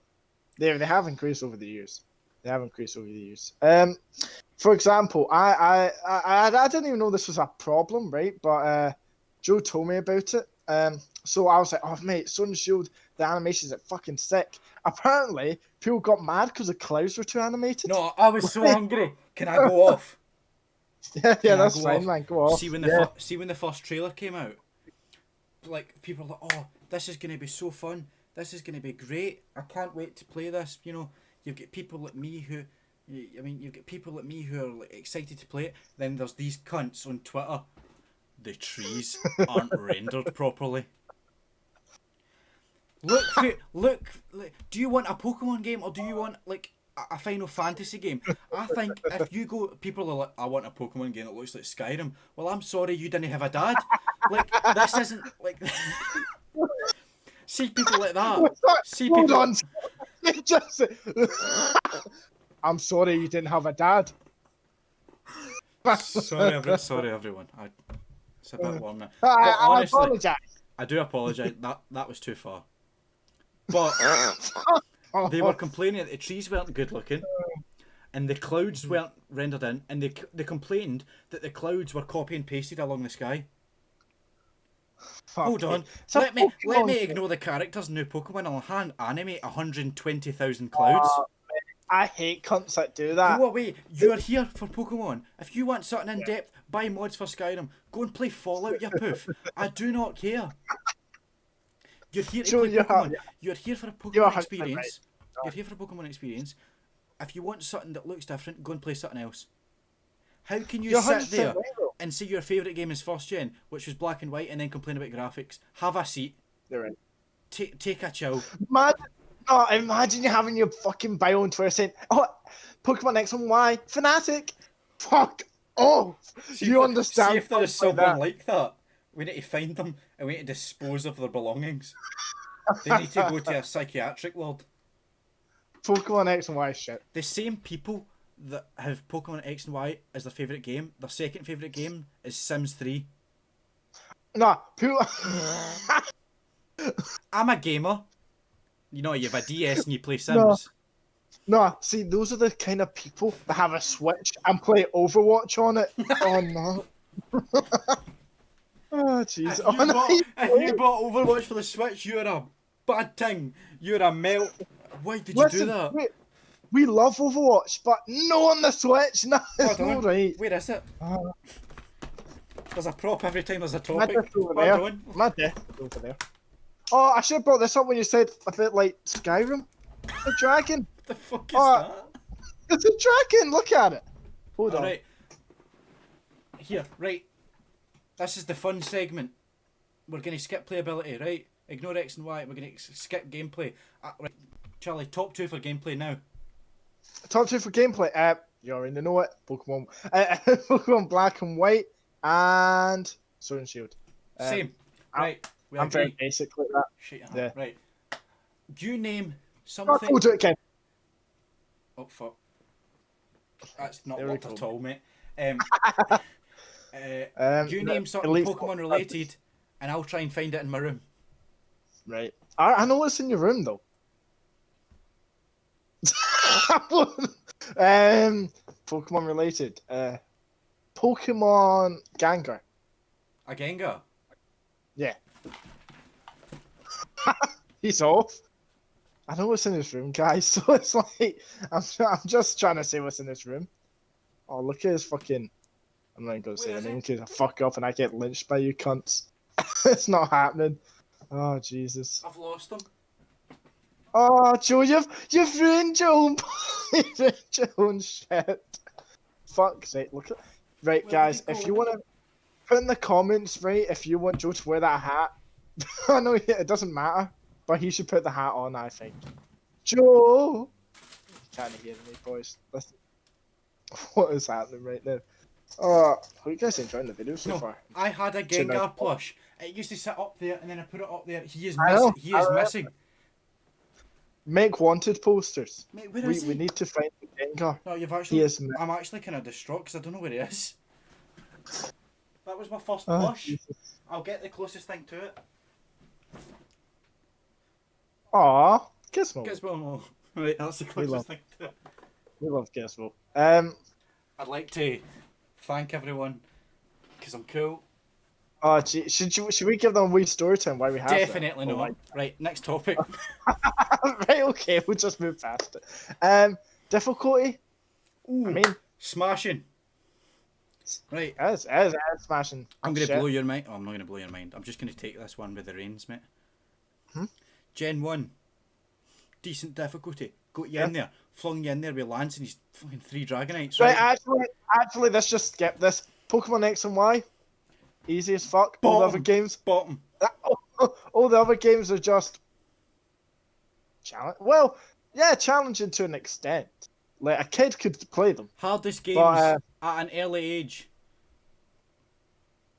They have increased over the years. For example, I didn't even know this was a problem, right? But Joe told me about it. So I was like, oh mate, Sword and Shield, the animations are fucking sick. Apparently, people got mad because the clouds were too animated. No, I was so hungry. Can I go off? Yeah, that's fine, man. Go off. See when the first trailer came out, like people were like, oh, this is gonna be so fun. This is gonna be great. I can't wait to play this. You know, you've got people like me who are like excited to play it. Then there's these cunts on Twitter. The trees aren't rendered properly. look. Do you want a Pokemon game or do you want like a Final Fantasy game? I think if you go, people are like, I want a Pokemon game that looks like Skyrim. Well, I'm sorry, you didn't have a dad. Like this isn't like. See people like that. See Hold people. on. Just. I'm sorry you didn't have a dad. Sorry, everyone. It's a bit warm now. But honestly, I apologise. I do apologise. That was too far. But they were complaining that the trees weren't good looking, and the clouds weren't rendered in, and they complained that the clouds were copy and pasted along the sky. Hold on. Let me ignore the characters in new Pokemon. I'll hand animate 120,000 clouds. I hate cunts that do that. Go away. You are here for Pokemon. If you want something in depth, buy mods for Skyrim. Go and play Fallout, you poof. I do not care. You're here to play Pokemon. You're here for a Pokemon experience. You're here for a Pokemon experience. If you want something that looks different, go and play something else. How can you sit there and say your favourite game is first gen, which was black and white, and then complain about graphics? Have a seat. You're right. Take a chill. Imagine you having your fucking bio on Twitter saying, "Oh, Pokemon X and Y fanatic." Fuck off. You understand? See if there is someone like that. We need to find them and we need to dispose of their belongings. They need to go to a psychiatric ward. Pokemon X and Y shit. The same people that have Pokemon X and Y as their favourite game, their second favourite game is Sims 3. Nah, I'm a gamer. You know, you have a DS and you play Sims. No, see, those are the kind of people that have a Switch and play Overwatch on it. Oh no. Oh jeez. If you bought Overwatch for the Switch, you're a bad thing. You're a melt. Why did you do that? We love Overwatch, but no on the Switch. No, it's not right. Where is it? There's a prop every time there's a topic. My desk over there. My desk over there. Oh, I should have brought this up when you said a bit like Skyrim. The dragon. What the fuck is that? It's a dragon. Look at it. Hold on. Right. Here, right. This is the fun segment. We're going to skip playability, right? Ignore X and Y. We're going to skip gameplay. Right. Charlie, top 2 for gameplay now. Top 2 for gameplay. You already know it. Pokemon. Pokemon Black and White and Sword and Shield. Same. Right. I'm very basic like that. Shit. Yeah. Right. Do you name something? We'll do it again. Oh fuck. That's not worked at all, mate. Do you name something Pokemon related, and I'll try and find it in my room. Right. I know what's in your room though. Pokemon related. Pokemon Gengar. A Gengar? Yeah. He's off. I know what's in his room, guys. So it's like I'm just trying to say what's in his room. Oh, look at his fucking. I'm not gonna say anything in case I fuck up and I get lynched by you cunts. It's not happening. Oh Jesus. I've lost him. Oh Joe, you've ruined your own. You've ruined your own shit. Fuck's sake! Look at. Right, guys. If you want to put in the comments, right, if you want Joe to wear that hat. I know it doesn't matter, but he should put the hat on, I think. Joe! You can't hear me, boys. Listen. What is happening right now? Are you guys enjoying the video so far? I had a Gengar plush. It used to sit up there, and then I put it up there. He is missing. Make wanted posters. Mate, where is he? We need to find the Gengar. No, I'm actually kind of distraught because I don't know where he is. That was my first plush. Jesus. I'll get the closest thing to it. Aw, Gizmo. Gizmo. Right, that's the closest thing to it. We love Gizmo. I'd like to thank everyone because I'm cool. Oh, gee, should we give them a wee story time why we have Definitely not. Right, next topic. Right, okay, we'll just move past it. Difficulty? Ooh, I mean, smashing. Right. As smashing. I'm going to blow your mind. Oh, I'm not going to blow your mind. I'm just going to take this one with the reins, mate. Gen 1. Decent difficulty. Got you in there. Flung you in there with Lance and his fucking 3 Dragonites. Right, actually, let's just skip this. Pokemon X and Y. Easy as fuck. All the other games. Bottom. All the other games are just Well, yeah, challenging to an extent. Like a kid could play them. Hardest games But, at an early age.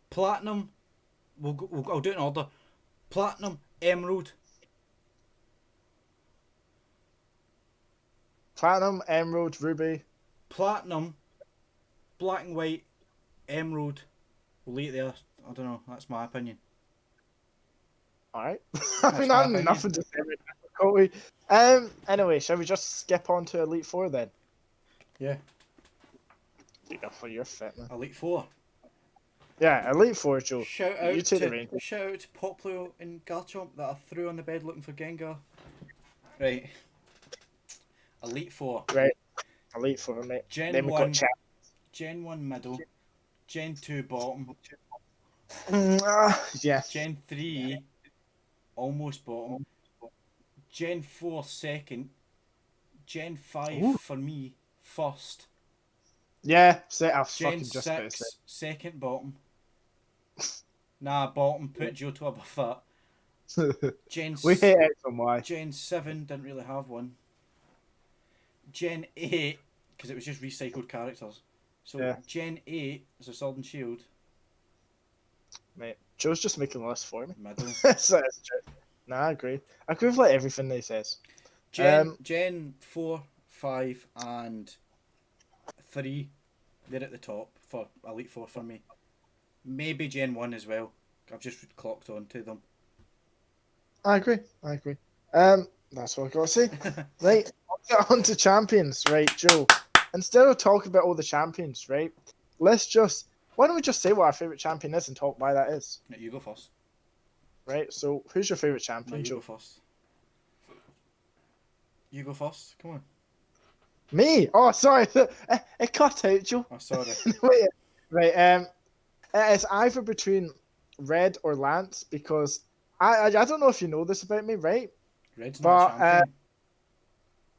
Platinum. I'll do it in order. Platinum, Emerald. Platinum, Emerald, Ruby. Platinum, Black and White, Emerald. We'll leave it there. I don't know. That's my opinion. Alright. I mean, my I'm opinion. nothing to say about difficulty. Anyway, shall we just skip on to Elite Four then? Yeah. Yeah, for your fit, man. Elite Four. Yeah, Elite Four, Joe. Shout You out take the to reins. Poplo and Garchomp that I threw on the bed looking for Gengar. Right. Elite Four. Right. Elite Four, mate. Gen Then we 1. got chat. Gen 1 middle. Gen 2 bottom. Yeah. Gen 3 almost bottom. Gen 4 second. Gen 5 Ooh. for me first. Yeah, I was Gen fucking just about to say. 6 second bottom. Nah, bottom, put Johto above that. We hate X and Y. Gen 7 didn't really have one. Gen 8, because it was just recycled characters. So Yeah. Gen 8 is a Sword and Shield. Mate, Joe's just making a list for me. Middle. So that's true. Nah, I agree. I agree with like everything they says. Gen 4, 5 and 3, they're at the top for Elite Four for me. Maybe Gen 1 as well. I've just clocked on to them. I agree. That's what I gotta say. Right, I'll get on to champions, right, Joe. Instead of talking about all the champions, right, why don't we just say what our favourite champion is and talk why that is? No, you go first. Right, so who's your favourite champion, No, you Joe? go first. You go first. Come on. Me? Oh, sorry. It cut out, Joe. Oh, sorry. Wait, right, it's either between Red or Lance because I don't know if you know this about me, right? Red's not a champion.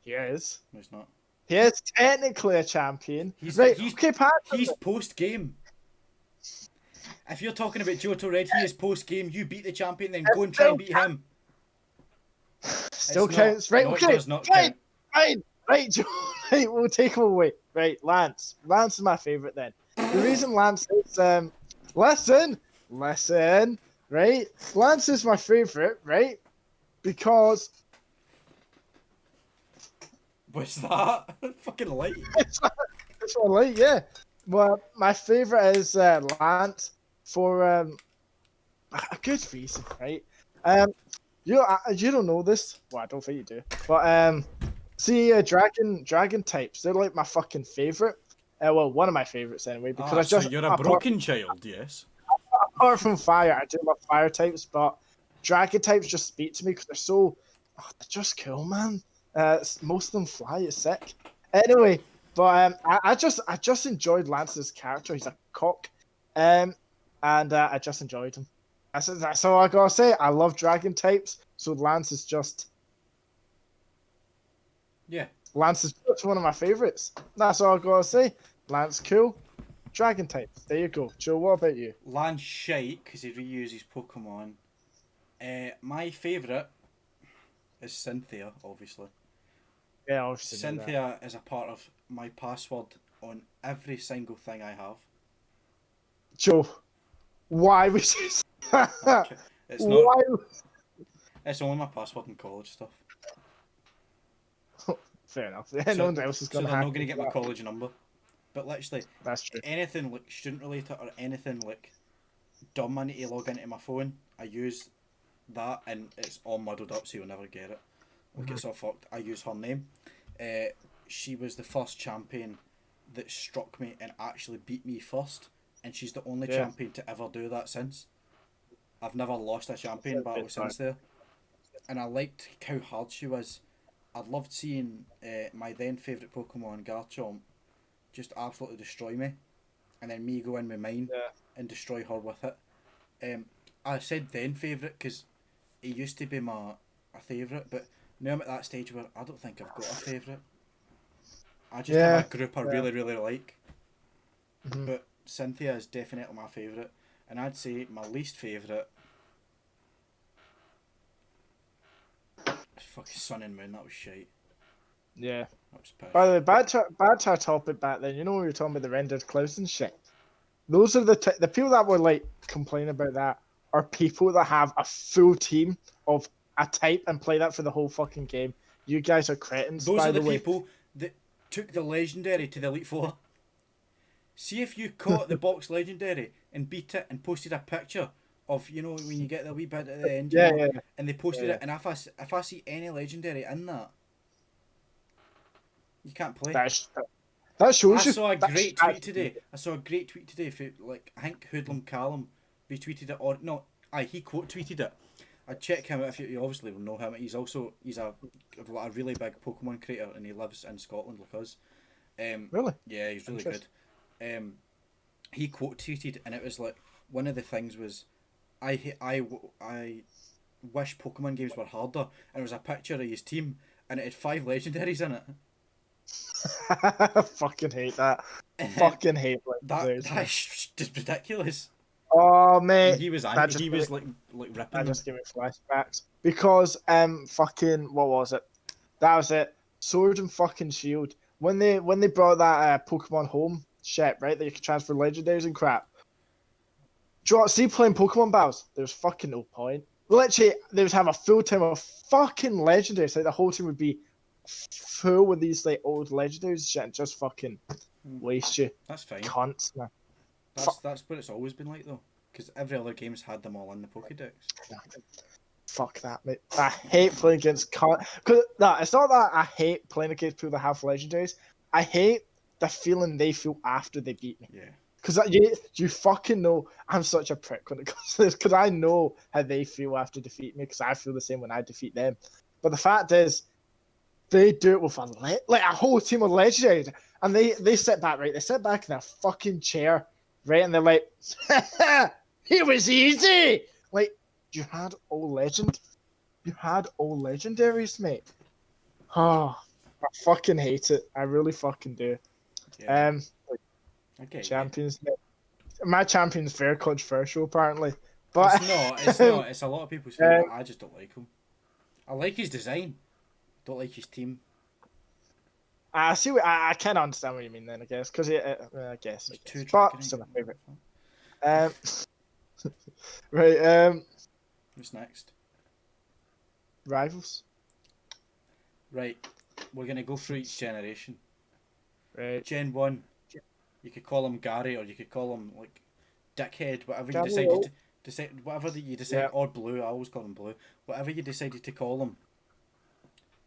He is. No, he's not. He is technically a champion. He's He's post game. If you're talking about Johto Red, he is post game. You beat the champion, then go and try and beat him. Still counts, right? No, Okay, it does not count. Right, Joe. Right, we'll take him away. Right, Lance. Lance is my favourite then. The reason Lance is listen, right? Lance is my favourite, right? Because What's that? Fucking light. it's what I like, yeah. Well, my favourite is Lance for a good reason, right? You don't know this. Well, I don't think you do. But see, dragon types. They're like my fucking favourite. Well, one of my favourites anyway. Because so you're a broken child, yes. Apart from fire, I do love fire types, but dragon types just speak to me because they're just cool, man. Most of them fly. It's sick. Anyway, but I just enjoyed Lance's character. He's a cock, and I just enjoyed him. That's all I gotta say. I love dragon types, so Lance is just one of my favorites. That's all I gotta say. Lance cool, dragon types. There you go. Joe, what about you? Lance shite because he reuses Pokemon. My favourite is Cynthia, obviously. Yeah, obviously. Cynthia is a part of my password on every single thing I have. Joe, why was this? Okay. It's not. Why? It's only my password in college stuff. Fair enough. No one else is gonna. So they're not gonna get my college number. But literally, that's true. Anything like student related or anything like dumb I need to log into my phone, I use that and it's all muddled up, so you'll never get it. Like it's all fucked. I use her name. She was the first champion that struck me and actually beat me first, and she's the only champion to ever do that since. I've never lost a champion battle since there, and I liked how hard she was. I loved seeing my then favourite Pokemon, Garchomp, just absolutely destroy me, and then me go in with mine and destroy her with it. I said then favourite because it used to be my favourite, but now I'm at that stage where I don't think I've got a favourite. I just have a group I really, really like. Mm-hmm. But Cynthia is definitely my favourite, and I'd say my least favourite Fucking Sun and Moon, that was shite. Yeah. That was pish. By the way, back to our topic back then. You know, we were talking about the rendered clouds and shit. Those are the people that were like complaining about that are people that have a full team of a type and play that for the whole fucking game. You guys are cretins. Those by are the way. people that took the legendary to the Elite Four. See if you caught the box legendary and beat it and posted a picture of, you know, when you get the wee bit at the end, you Yeah, know, yeah. and they posted it. And if I see any legendary in that, you can't play. That shows you. I saw a great tweet today. I think Hoodlum Callum retweeted it, or no, he quote tweeted it. I'd check him out if you obviously will know him. He's a really big Pokemon creator and he lives in Scotland like us. Really? Yeah, he's really good. He quote tweeted and it was like one of the things was, I wish Pokemon games were harder, and it was a picture of his team and it had 5 legendaries in it. Fucking hate that. Fucking hate that. That's just ridiculous. Oh mate, and he was like ripping that them. just gave me flashbacks because fucking what was it? That was it. Sword and fucking Shield. When they brought that Pokemon Home shit, right, that you can transfer legendaries and crap. See, playing Pokemon battles, there's fucking no point. Literally, they would have a full team of fucking legendaries. Like the whole team would be full with these like old legendaries shit and just fucking waste you. That's fine. Cunts, man. That's what it's always been like though, because every other game's had them all in the Pokédex. Fuck that, mate. I hate playing against cunts. It's not that I hate playing against people that have legendaries. I hate the feeling they feel after they beat me. Yeah. Because you fucking know I'm such a prick when it comes to this. Because I know how they feel after defeating me. Because I feel the same when I defeat them. But the fact is, they do it with a whole team of legendaries, and they sit back, right? They sit back in their fucking chair, right? And they're like, "It was easy." Like, you had all legendaries, mate. Oh, I fucking hate it. I really fucking do. Yeah. Okay. Champions. My champion's very controversial, apparently. But it's not. It's a lot of people's favourite. I just don't like him. I like his design. Don't like his team. I see. I can understand what you mean then. I guess because I guess. But still my favorite. Right. What's next? Rivals. Right. We're gonna go through each generation. Right. Gen 1. You could call him Gary, or you could call him like Dickhead, whatever Gary, you decide, whatever you decide, yeah. or Blue. I always call him Blue. Whatever you decided to call him,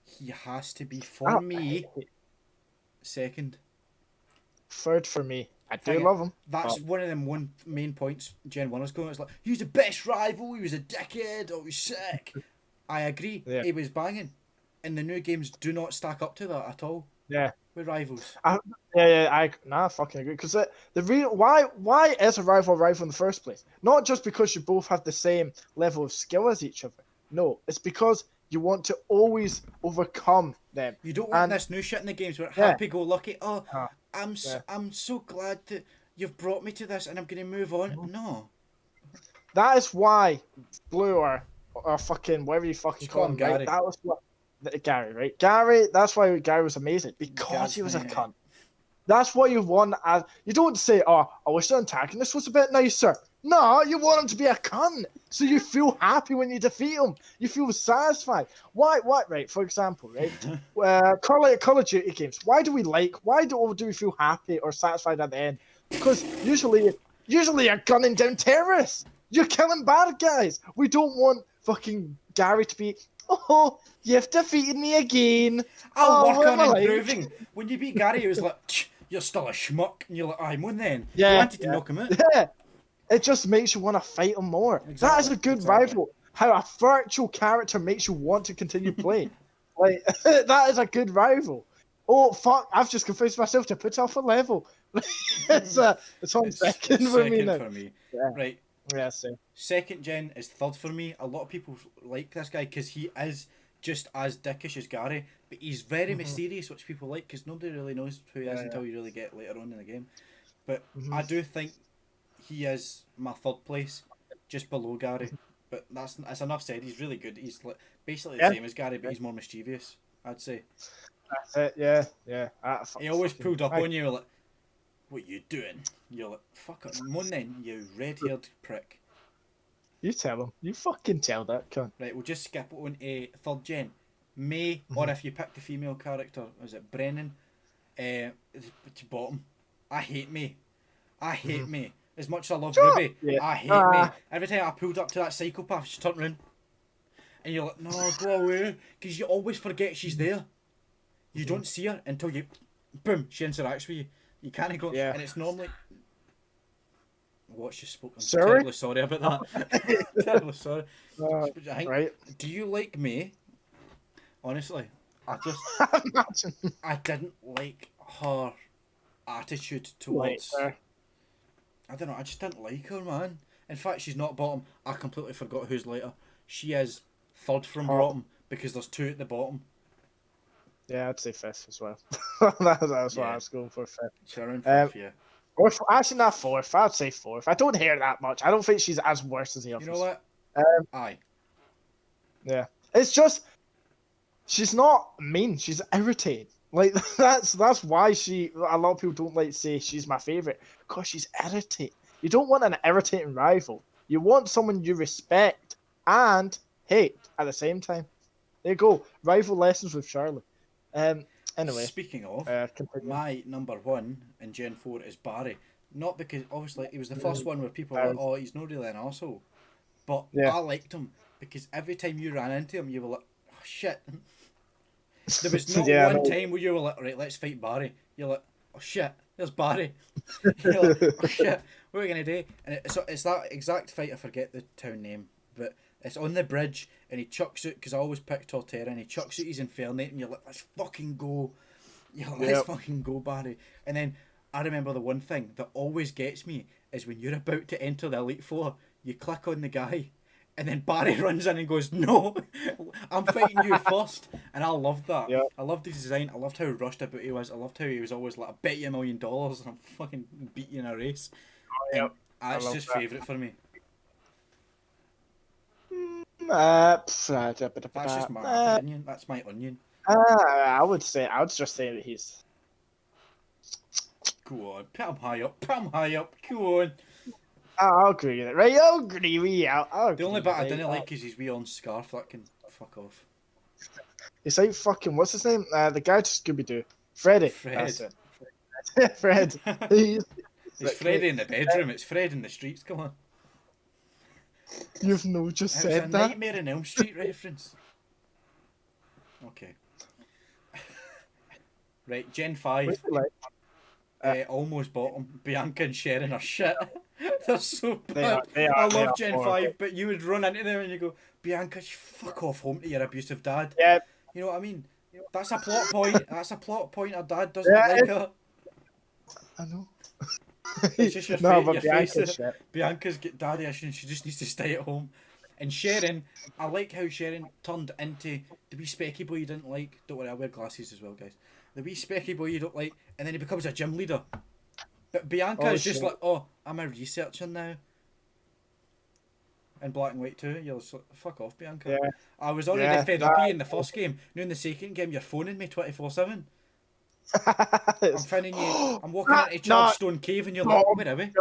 he has to be for me. Second. Third for me. I do love him. That's one of them main points Gen 1 was going. It's like, he was the best rival, he was a dickhead, oh, he was sick. I agree, he was banging. And the new games do not stack up to that at all. Yeah. With rivals. I fucking agree. Because the real why is a rival in the first place? Not just because you both have the same level of skill as each other. No, it's because you want to always overcome them. You don't want this new shit in the games where happy-go-lucky. Oh, I'm so glad that you've brought me to this, and I'm going to move on. Mm-hmm. No. That is why Blue or fucking whatever you fucking call him, Gary. Right? That was what Gary, right? Gary. That's why Gary was amazing because he was a cunt. That's what you want. You don't say, "Oh, I wish the antagonist was a bit nicer." No, you want him to be a cunt, so you feel happy when you defeat him. You feel satisfied. Why? Right? For example, right? Call of Duty games. Why do we we feel happy or satisfied at the end? Because usually you're gunning down terrorists. You're killing bad guys. We don't want fucking Gary to be, "Oh, you've defeated me again. I'll work on improving." When you beat Gary, it was like, "You're still a schmuck," and you're like, "I'm on then." Yeah, you wanted to knock him out. Yeah. It just makes you want to fight him more. Exactly, that is a good rival. How a virtual character makes you want to continue playing. Like that is a good rival. Oh fuck! I've just confused myself to put off a level. it's on second for me now. Yeah. Right. Yeah, same. Second gen is third for me. A lot of people like this guy because he is just as dickish as Gary, but he's very mysterious, which people like because nobody really knows who he is until you really get later on in the game. But I do think he is my third place, just below Gary. But that's enough said. He's really good. He's like basically the same as Gary, but he's more mischievous, I'd say. That's it. Yeah. He always pulled up on you like, "What you doing?" You're like, "Fuck it, come on then, you red-haired prick." You tell him. You fucking tell that cunt. Right, we'll just skip on a third gen. May, or if you pick the female character, was it Brennan? Bottom. I hate May. I hate May. As much as I love Ruby, I hate May. Every time I pulled up to that psychopath, she turned around. And you're like, no, go away. Because you always forget she's there. You don't see her until you, boom, she interacts with you. You can't go, and it's normally... What she spoke. I'm terribly sorry about that. Terribly sorry. Right. Do you like me? Honestly, I didn't like her attitude towards. I don't know. I just didn't like her, man. In fact, she's not bottom. I completely forgot who's later. She is third from bottom because there's two at the bottom. Yeah, I'd say fifth as well. That's what I was going for. Fifth. Sharon fifth, yeah. Or actually, not fourth. I'd say fourth. I don't hear that much. I don't think she's as worse as the others. You know what? Aye. Yeah. It's just she's not mean. She's irritating. Like that's why a lot of people don't like to say she's my favorite because she's irritating. You don't want an irritating rival. You want someone you respect and hate at the same time. There you go. Rival lessons with Charlie. Anyway, speaking of, my number one in Gen 4 is Barry. Not because, obviously, he was the first one where people were like, oh, he's not really an arsehole. But I liked him because every time you ran into him, you were like, oh, shit. There was not one time where you were like, right, let's fight Barry. You're like, oh, shit, there's Barry. You're like, oh, shit, what are we going to do? And it's that exact fight, I forget the town name, but it's on the bridge, and he chucks it, because I always pick Torterra, and he chucks it his Infernate, and you're like, let's fucking go. You're like, let's fucking go, Barry. And then I remember the one thing that always gets me is when you're about to enter the Elite Four, you click on the guy, and then Barry runs in and goes, no, I'm fighting you first. And I loved that. Yep. I loved his design. I loved how rushed about he was. I loved how he was always like, I bet you $1 million, and I'll fucking beat you in a race. Yep. That's just favourite for me. That's just my opinion. That's my onion. I would just say that he's. Go on, put him high up. Put him high up. Go on. I'll agree with it. Right, I'll agree with you. The only bit I didn't like is his wee on scarf. That can fuck off. It's like fucking what's his name? The guy to Scooby Doo, Freddy. Fred. Fred. It's Freddy in the bedroom. It's Fred in the streets. Come on. You've just said a that. Nightmare on Elm Street reference. Okay. Right, Gen 5. Almost bottom. Bianca and Sharon are shit. They're so bad. I love Gen 5, but you would run into them and you go, Bianca, fuck off home to your abusive dad. Yeah. You know what I mean? That's a plot point. That's a plot point. Her dad doesn't like her. I know. It's just your face. Bianca's got daddy issues and she just needs to stay at home. And Sharon, I like how Sharon turned into the wee specky boy you didn't like. Don't worry, I wear glasses as well, guys. The wee specky boy you don't like, and then he becomes a gym leader. But Bianca is just like, oh, I'm a researcher now. In black and white too. You're just like, fuck off, Bianca. Yeah. I was already fed up in the first game. Now in the second game, you're phoning me 24/7. I'm finding you. I'm walking into Charlestone Cave and you're like, where are we?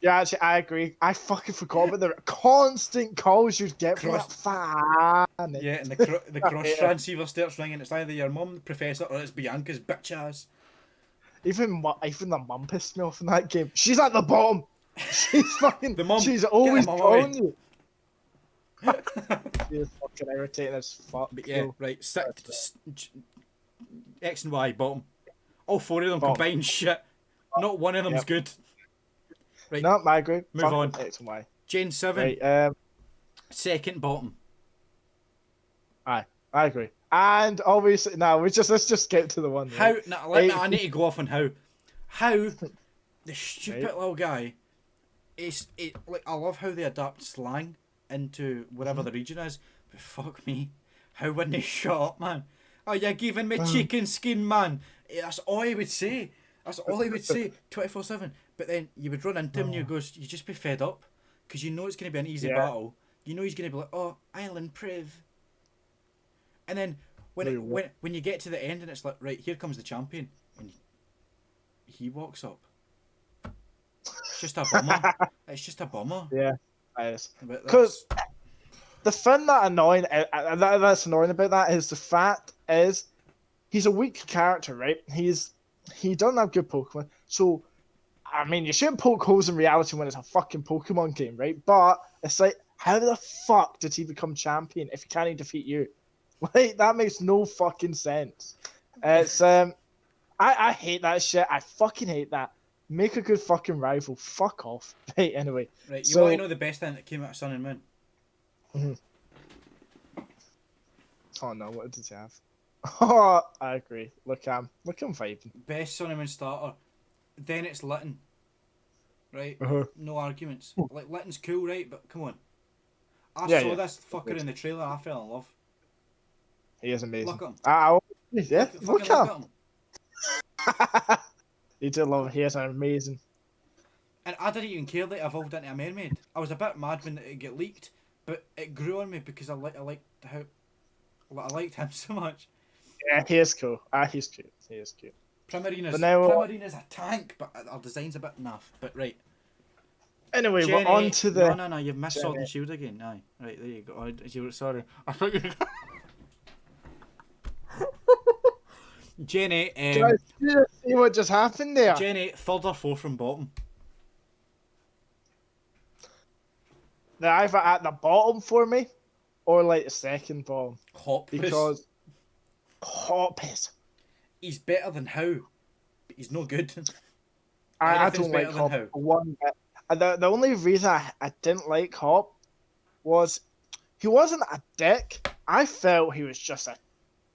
Yeah, actually, I agree. I fucking forgot about the constant calls you'd get from that fan. Yeah, and the cross transceiver starts ringing. It's either your mum, the professor, or it's Bianca's bitch ass. Even the mum pissed me off in that game. She's at the bottom. She's fucking. The mum. She's always calling you. She's fucking irritating as fuck. But yeah, right. X and Y bottom. All four of them combined shit. Not one of them's good. Right. No, I agree. Move on. X and Y. Gen 7. Right, second bottom. Aye, I agree. And obviously, let's just get to the one. How? I need to go off on how. How the stupid little guy is it? Like, I love how they adapt slang into whatever the region is. But fuck me, how wouldn't he shut up, man? Oh, you're giving me chicken skin, man. That's all he would say. That's all he would say 24/7. But then you would run into him and you'd just be fed up because you know it's going to be an easy battle. you know he's gonna be like, oh, Island Priv. And then when you get to the end and it's like, right, here comes the champion, and he walks up. It's just a bummer. It's just a bummer. Yeah, it is. Because the thing that's annoying about that is the fact is he's a weak character, right? He doesn't have good Pokemon, so I mean you shouldn't poke holes in reality when it's a fucking Pokemon game, right? But it's like, how the fuck did he become champion if he can't even defeat you? Like, that makes no fucking sense. It's I hate that shit. I fucking hate that. Make a good fucking rival. Fuck off. Right, anyway. Right, you want to know the best thing that came out of Sun and Moon? Mm-hmm. Oh no, what did he have? Oh, I agree. Look him vibing. Best Sun and Moon starter. Then it's Litten. Right? No arguments. Like, Litten's cool, right? But come on. I saw this fucker in the trailer, I fell in love. He is amazing. Look at him. Look at him. You do love him. He is amazing. And I didn't even care that it evolved into a mermaid. I was a bit mad when it got leaked, but it grew on me because I liked him so much. Yeah, he is cool. He's cute. He is cute. Primarina's a tank, but our design's a bit naff. But right. Anyway, Jenny, we're on to the... No, you've missed Sword and Shield again. Aye. Right, there you go. Oh, sorry. I thought you... Jenny, Can I see what just happened there? Jenny, third or fourth from bottom? They're either at the bottom for me, or like the second bottom. Hop. Because Hop is... He's better than How, but he's no good. I don't like Hop one bit. The only reason I didn't like Hop was he wasn't a dick. I felt he was just a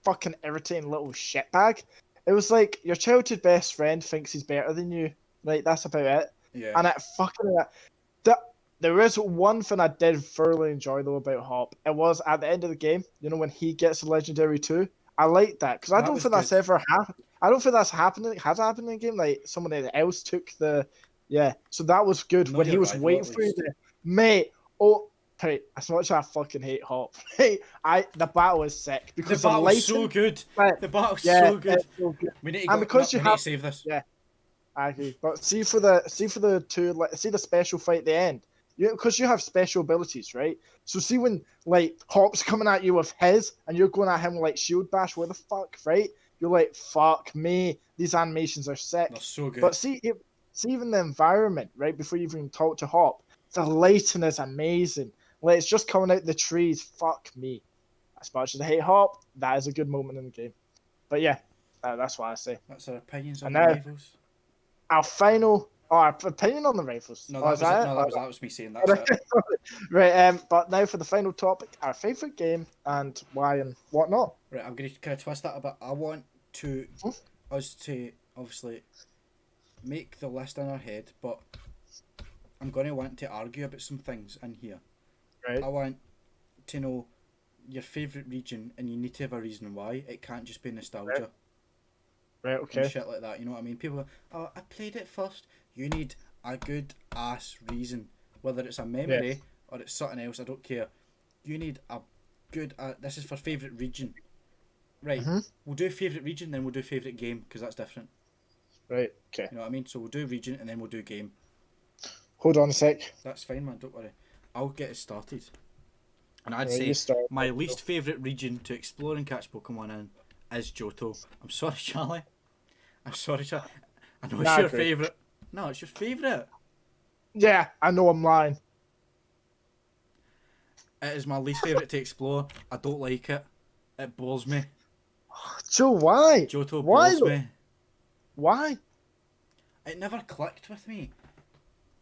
fucking irritating little shitbag. It was like your childhood best friend thinks he's better than you. Like, that's about it. Yeah. And it fucking... There is one thing I did thoroughly enjoy though about Hop. It was at the end of the game, you know, when he gets a legendary 2. I like that because I don't think that's ever happened. I don't think that's happening. Has happened in the game. Like, somebody else took the... Yeah, so that was good when he was waiting for you. Mate, hey, as much as I fucking hate Hop, hey, the battle is sick because the battle's so good. The battle's so good. We need to save this. Yeah, I agree. But see for the two, like, see the special fight at the end. Because you have special abilities, right? So see when like Hop's coming at you with his, and you're going at him with like Shield Bash. What the fuck, right? You're like, fuck me. These animations are sick. They're so good. But see even the environment, right? Before you even talk to Hop, the lighting is amazing. Like, it's just coming out the trees. Fuck me. As much as I hate Hop, that is a good moment in the game. But yeah, that's what I say. That's our opinions on the rivals. Our final... our opinion on the rivals. No, that was me saying that. Right, but now for the final topic, our favourite game and why and whatnot. Right, I'm going to kind of twist that a bit. I want us to obviously make the list in our head, but I'm going to want to argue about some things in here. Right. I want to know your favourite region, and you need to have a reason why. It can't just be nostalgia. Right, okay. And shit like that, you know what I mean? People go, oh, I played it first. You need a good ass reason. Whether it's a memory or it's something else, I don't care. You need a good... this is for favourite region. Right, we'll do favourite region, then we'll do favourite game, because that's different. Right, okay. You know what I mean? So we'll do region, and then we'll do game. Hold on a sec. That's fine, man, don't worry. I'll get it started. And I'd say my least favourite region to explore and catch Pokemon in is Johto. I'm sorry, Charlie. I'm sorry, Charlie. I know it's your favourite. No, it's your favourite. Yeah, I know I'm lying. It is my least favourite to explore. I don't like it. It bores me. Joe, why? Johto bores me. Why? It never clicked with me.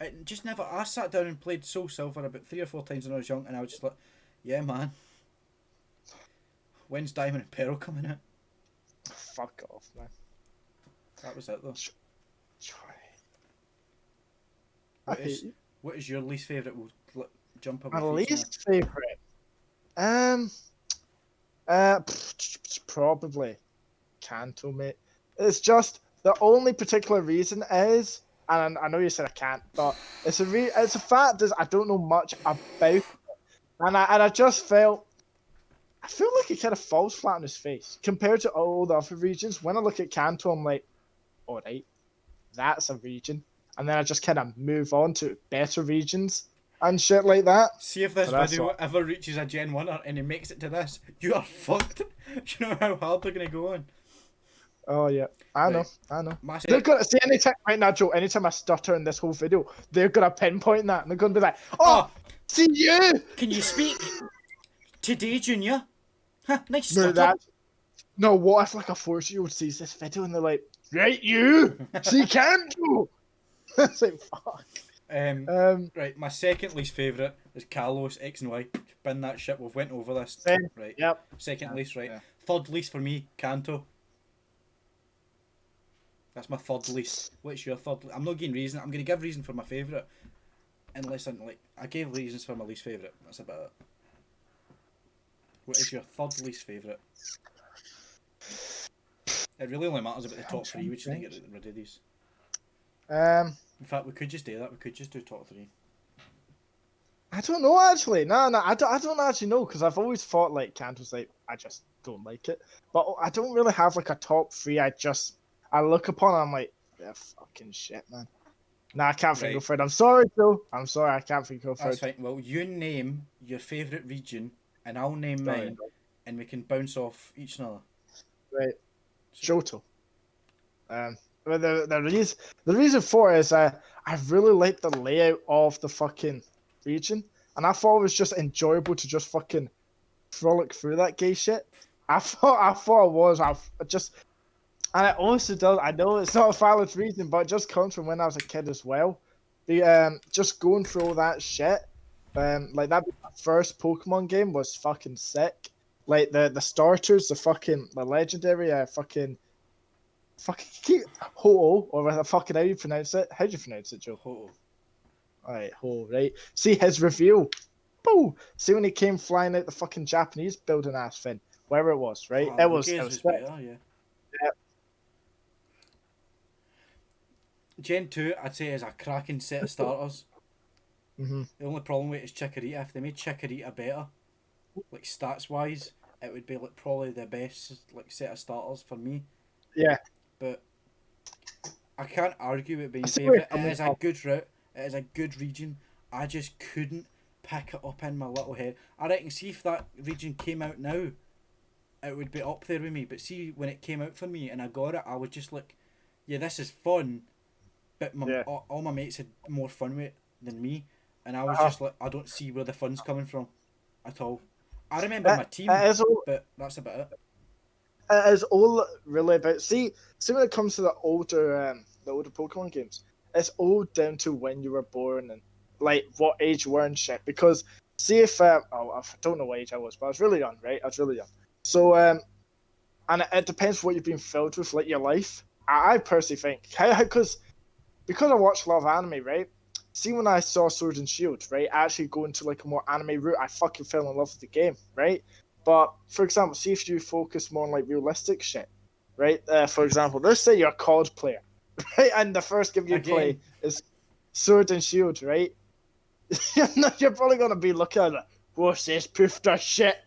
It just never... I sat down and played Soul Silver about 3 or 4 times when I was young, and I was just like, yeah, man. When's Diamond and Pearl coming out? Fuck off, man. That was it, though. What is your least favourite? We'll jump up. My least favourite? Probably Kanto, mate. It's just the only particular reason is, and I know you said I can't, but it's a fact is I don't know much about it, And I just felt, I feel like it kind of falls flat on his face compared to all the other regions. When I look at Kanto, I'm like, all right, that's a region. And then I just kind of move on to better regions and shit like that. See if this So that's video what. ever reaches a Gen 1 and he makes it to this. You are fucked. You know how hard they're going to go on? Oh, yeah. I know. They're Massive. going to see anytime, right now, Joe, anytime I stutter in this whole video, they're going to pinpoint that. And they're going to be like, oh, see you! Can you speak today, Junior? Huh, nice No, stutter. no, what if like a 4-year-old sees this video and they're like, right, you! See Kanto! It's like, fuck. Right, my second least favourite is Kalos X and Y. Bin that shit. We've went over this. Same. Right. Yep. Second least, right. Yeah. Third least for me, Kanto. That's my third least. What's your third? I'm not giving reason. I'm gonna give reason for my favourite. Unless I gave reasons for my least favourite. That's about it. What is your third least favourite? It really only matters about the top three. We just need to get rid of these. In fact, we could just do that. We could just do top three. I don't know actually. No, I don't actually know because I've always thought like Kanto's like I just don't like it, but I don't really have like a top three. I look upon and I'm like, yeah, fucking shit, man. Nah, I can't think of it. I'm sorry, Joe. I'm sorry, I can't think of it. That's fine. Well, you name your favourite region, and I'll name mine, and we can bounce off each other. Right, Johto. The reason for it is I really like the layout of the fucking region, and I thought it was just enjoyable to just fucking frolic through that gay shit. I thought it was. And it also does. I know it's not a valid reason, but it just comes from when I was a kid as well. The just going through all that shit, like that first Pokemon game was fucking sick. Like the starters, the legendary fucking Ho-Oh, or fucking how you pronounce it? How do you pronounce it, Joe? Ho-Oh. Alright, Ho, right. See his reveal. Boo! See when he came flying out the fucking Japanese building ass thing, wherever it was, right? Oh, it was better, yeah. Yeah. Gen 2, I'd say, is a cracking set of starters. Mm-hmm. The only problem with it is Chikorita. If they made Chikorita better, like stats wise, it would be like probably the best like set of starters for me. Yeah. But I can't argue with being favourite. It is a good route. It is a good region. I just couldn't pick it up in my little head. I reckon see if that region came out now, it would be up there with me. But see when it came out for me and I got it, I was just like, yeah, this is fun. But all my mates had more fun with it than me, and I was just like, I don't see where the fun's coming from, at all. I remember my team, but that's about it. It is all really about see when it comes to the older Pokemon games, it's all down to when you were born and like what age you were and shit. Because see if I don't know what age I was, but I was really young, right? I was really young. So and it depends what you've been filled with, like your life. I personally think because I watch a lot of anime, right? See, when I saw Sword and Shield, right, I actually go into like a more anime route. I fucking fell in love with the game, right? But for example, see if you focus more on like realistic shit, right? For example, let's say you're a COD player, right, and the first game you play is Sword and Shield, right? You're probably gonna be looking at it. What's this poofed shit?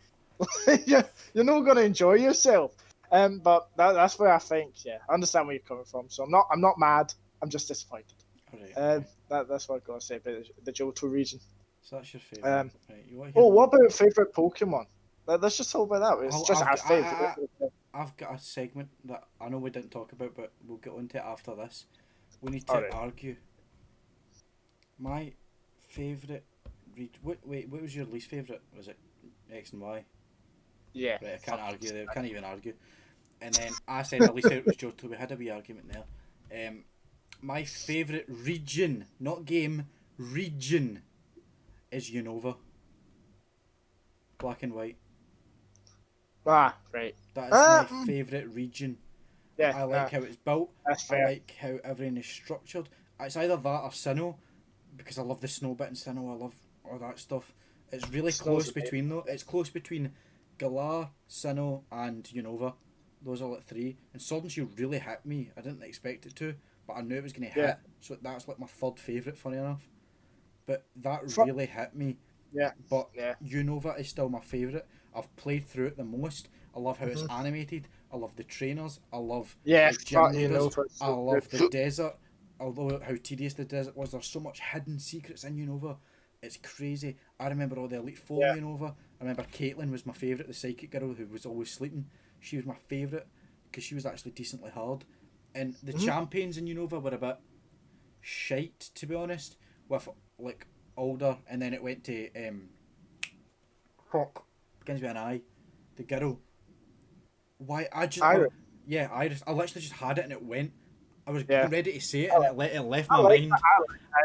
you're not gonna enjoy yourself. But that's where I think, I understand where you're coming from. So I'm not mad. I'm just disappointed. Right. That's what I've got to say about the Johto region. So that's your favourite. Right. What about favourite Pokemon? Let's just talk about that. It's just our favourite. I've got a segment that I know we didn't talk about, but we'll get onto it after this. We need to argue. My favourite region. Wait, what was your least favourite? Was it X and Y? Yeah. Right, I can't argue there. Can't even argue. And then I said my least favourite was Johto. We had a wee argument there. My favourite region, not game, region, is Unova. Black and white. Ah, right. That is my favourite region. Yeah. I like how it's built. That's fair. I like how everything is structured. It's either that or Sinnoh, because I love the snow bit in Sinnoh. I love all that stuff. It's really close between though. It's close between Galar, Sinnoh, and Unova. Those are like three. And Sword and Shield really hit me. I didn't expect it to, but I knew it was going to hit. So that's like my third favourite, funny enough. But that really hit me. Yeah. But Yeah. Unova is still my favourite. I've played through it the most. I love how it's animated. I love the trainers. I love Yeah. the gym leaders. Unova. I love the desert. Although how tedious the desert was, there's so much hidden secrets in Unova. It's crazy. I remember all the Elite Four Yeah. Unova. I remember Caitlyn was my favourite, the psychic girl who was always sleeping. She was my favourite because she was actually decently hard. And the champions in Unova were a bit shite, to be honest, with like older, and then it went to Hawk, begins with an I, the girl. Why I just Iris. yeah, Iris. I literally just had it and it went. I was Yeah. ready to say it and it left I my like mind.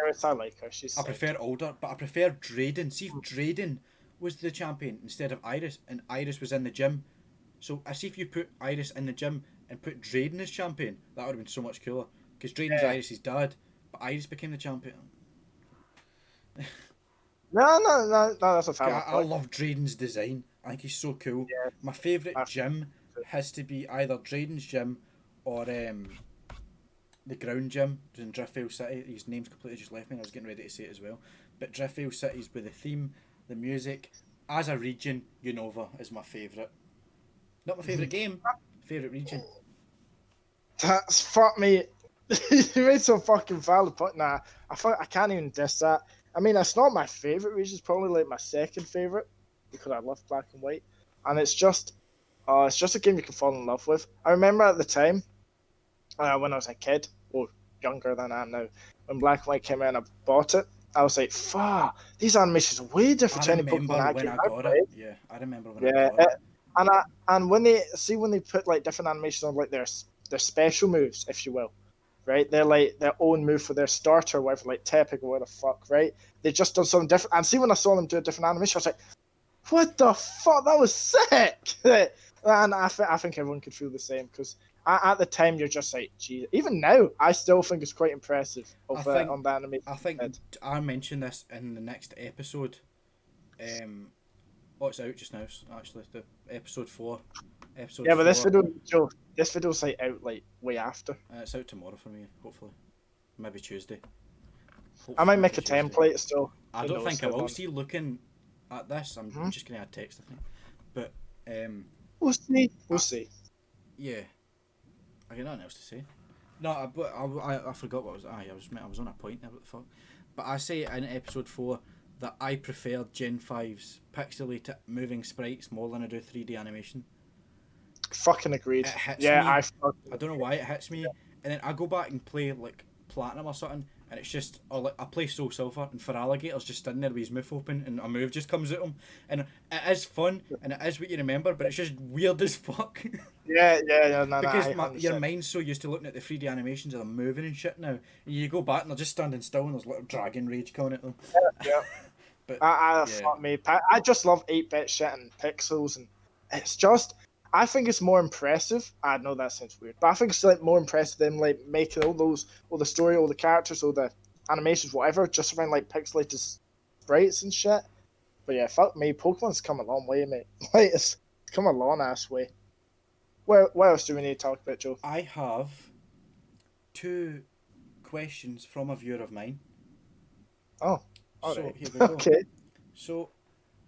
Iris. I like her. She's I sick. prefer older, but I prefer Drayden. See if Drayden was the champion instead of Iris, and Iris was in the gym. So I see if you put Iris in the gym and put Drayden as champion, that would have been so much cooler. Because Drayden's Iris' dad, but Iris became the champion. No, that's a fair I love Drayden's design. I think he's so cool. Yeah. My favourite gym has to be either Drayden's gym or the ground gym in Driftvale City. His name's completely just left me and I was getting ready to say it as well. But Driftvale City's with the theme, the music. As a region, Unova is my favourite. Not my favourite game, favourite region. That's fuck me. You made some fucking valid point. Nah, I can't even diss that. I mean, it's not my favourite region. It's probably like my second favourite because I love black and white, and it's just a game you can fall in love with. I remember at the time, when I was a kid, or younger than I am now, when black and white came out and I bought it, I was like, "Fuck, these animations are way different to any Pokemon when I got played." it. Yeah, I remember when I got it. And when they put like different animations on like their special moves, if you will, right? They're like their own move for their starter, whatever, like Tepig or whatever the fuck, right? They just done something different. And see when I saw them do a different animation, I was like, what the fuck? That was sick. And I think everyone could feel the same because at the time you're just like, gee. Even now, I still think it's quite impressive on the animation. I think I mentioned this in the next episode. It's out just now, actually. The episode 4. Yeah, but this video's like out like way after. It's out tomorrow for me, hopefully. Maybe Tuesday. Hopefully I might make a template still. I don't think I will. See, looking at this, I'm just going to add text, I think. But, we'll see. We'll see. Yeah. I got nothing else to say. No, I forgot what I was on a point there, what the fuck. But I say in episode 4 that I prefer Gen 5's pixelated moving sprites more than I do 3D animation. Fucking agreed. It hits me. I don't know why it hits me. And then I go back and play like Platinum or something, and it's just, or like I play Soul Silver, and Feraligator's just standing there with his mouth open, and a move just comes at him, and it is fun, and it is what you remember, but it's just weird as fuck. Yeah, no, because your mind's so used to looking at the 3D animations of them moving and shit now, and you go back and they're just standing still, and there's little dragon rage coming at them. Yeah. But fuck me. I just love 8-bit shit and pixels, and it's just. I think it's more impressive. I know that sounds weird, but I think it's like more impressive than like making all the story, all the characters, all the animations, whatever, just around like pixelated sprites and shit. But yeah, fuck me, Pokemon's come a long way, mate. Like it's come a long ass way. What else do we need to talk about, Joe? I have 2 questions from a viewer of mine. Oh, so right. Here we go. Okay. So,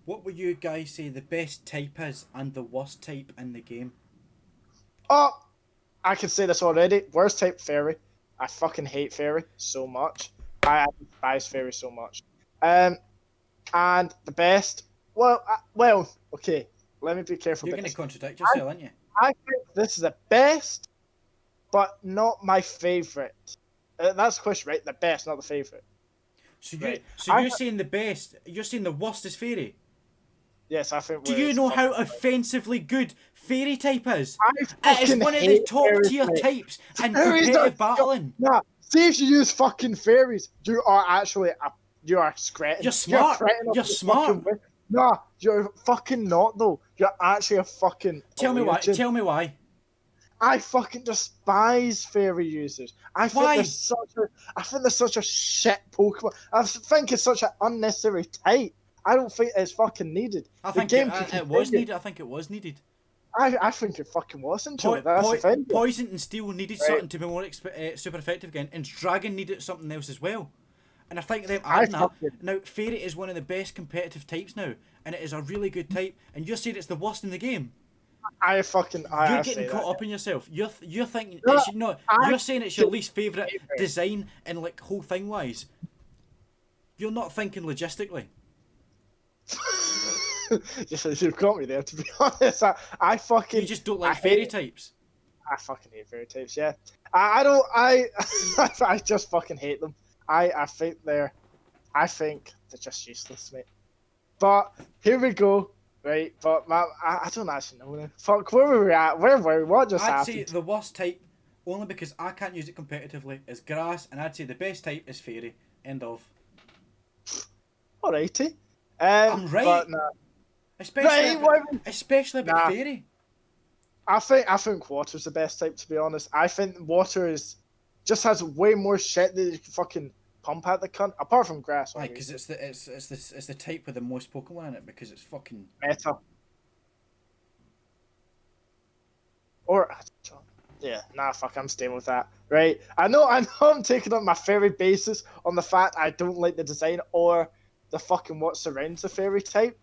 what would you guys say the best type is and the worst type in the game? Oh, I can say this already. Worst type Fairy. I fucking hate Fairy so much. I despise Fairy so much. And the best. Well, okay. Let me be careful. You're going to contradict yourself, aren't you? I think this is the best, but not my favorite. That's the question, right? The best, not the favorite. So you're saying the best. You're saying the worst is Fairy. Yes, I think. Do you know how offensively good Fairy type is? It is one of the top tier types in competitive battling. Nah, see if you use fucking fairies, you are actually you are scratching. You're smart. You're smart. Nah, you're fucking not though. You're actually a fucking. Tell me why. Tell me why. I fucking despise fairy users. I think they're such a shit Pokemon. I think it's such an unnecessary type. I don't think it's fucking needed. I think it was needed. I think it was needed. I think it fucking wasn't. Poison and Steel needed something to be more super effective again, and Dragon needed something else as well. And I think them adding that. Now, Fairy is one of the best competitive types now, and it is a really good type, and you're saying it's the worst in the game. You're getting caught up in yourself. You're thinking no, it's no. You're saying it's your least favourite design and like whole thing wise. You're not thinking logistically. You've got me there. To be honest, I fucking. You just don't like fairy types. I fucking hate fairy types. Yeah, I don't. I just fucking hate them. I think they're just useless, mate. But here we go, right? But I don't actually know now. Fuck, where were we at? Where were we? What just happened? I'd say the worst type, only because I can't use it competitively, is grass, and I'd say the best type is fairy. End of. Alrighty. I'm right. But, nah. Especially about fairy. I think water's the best type, to be honest. I think water just has way more shit that you can fucking pump at the cunt, apart from grass. Right, because it's the type with the most Pokemon in it, because it's fucking meta. Or yeah, nah, fuck, I'm staying with that. Right, I know I'm taking up my fairy basis on the fact I don't like the design or the fucking what surrounds the fairy type.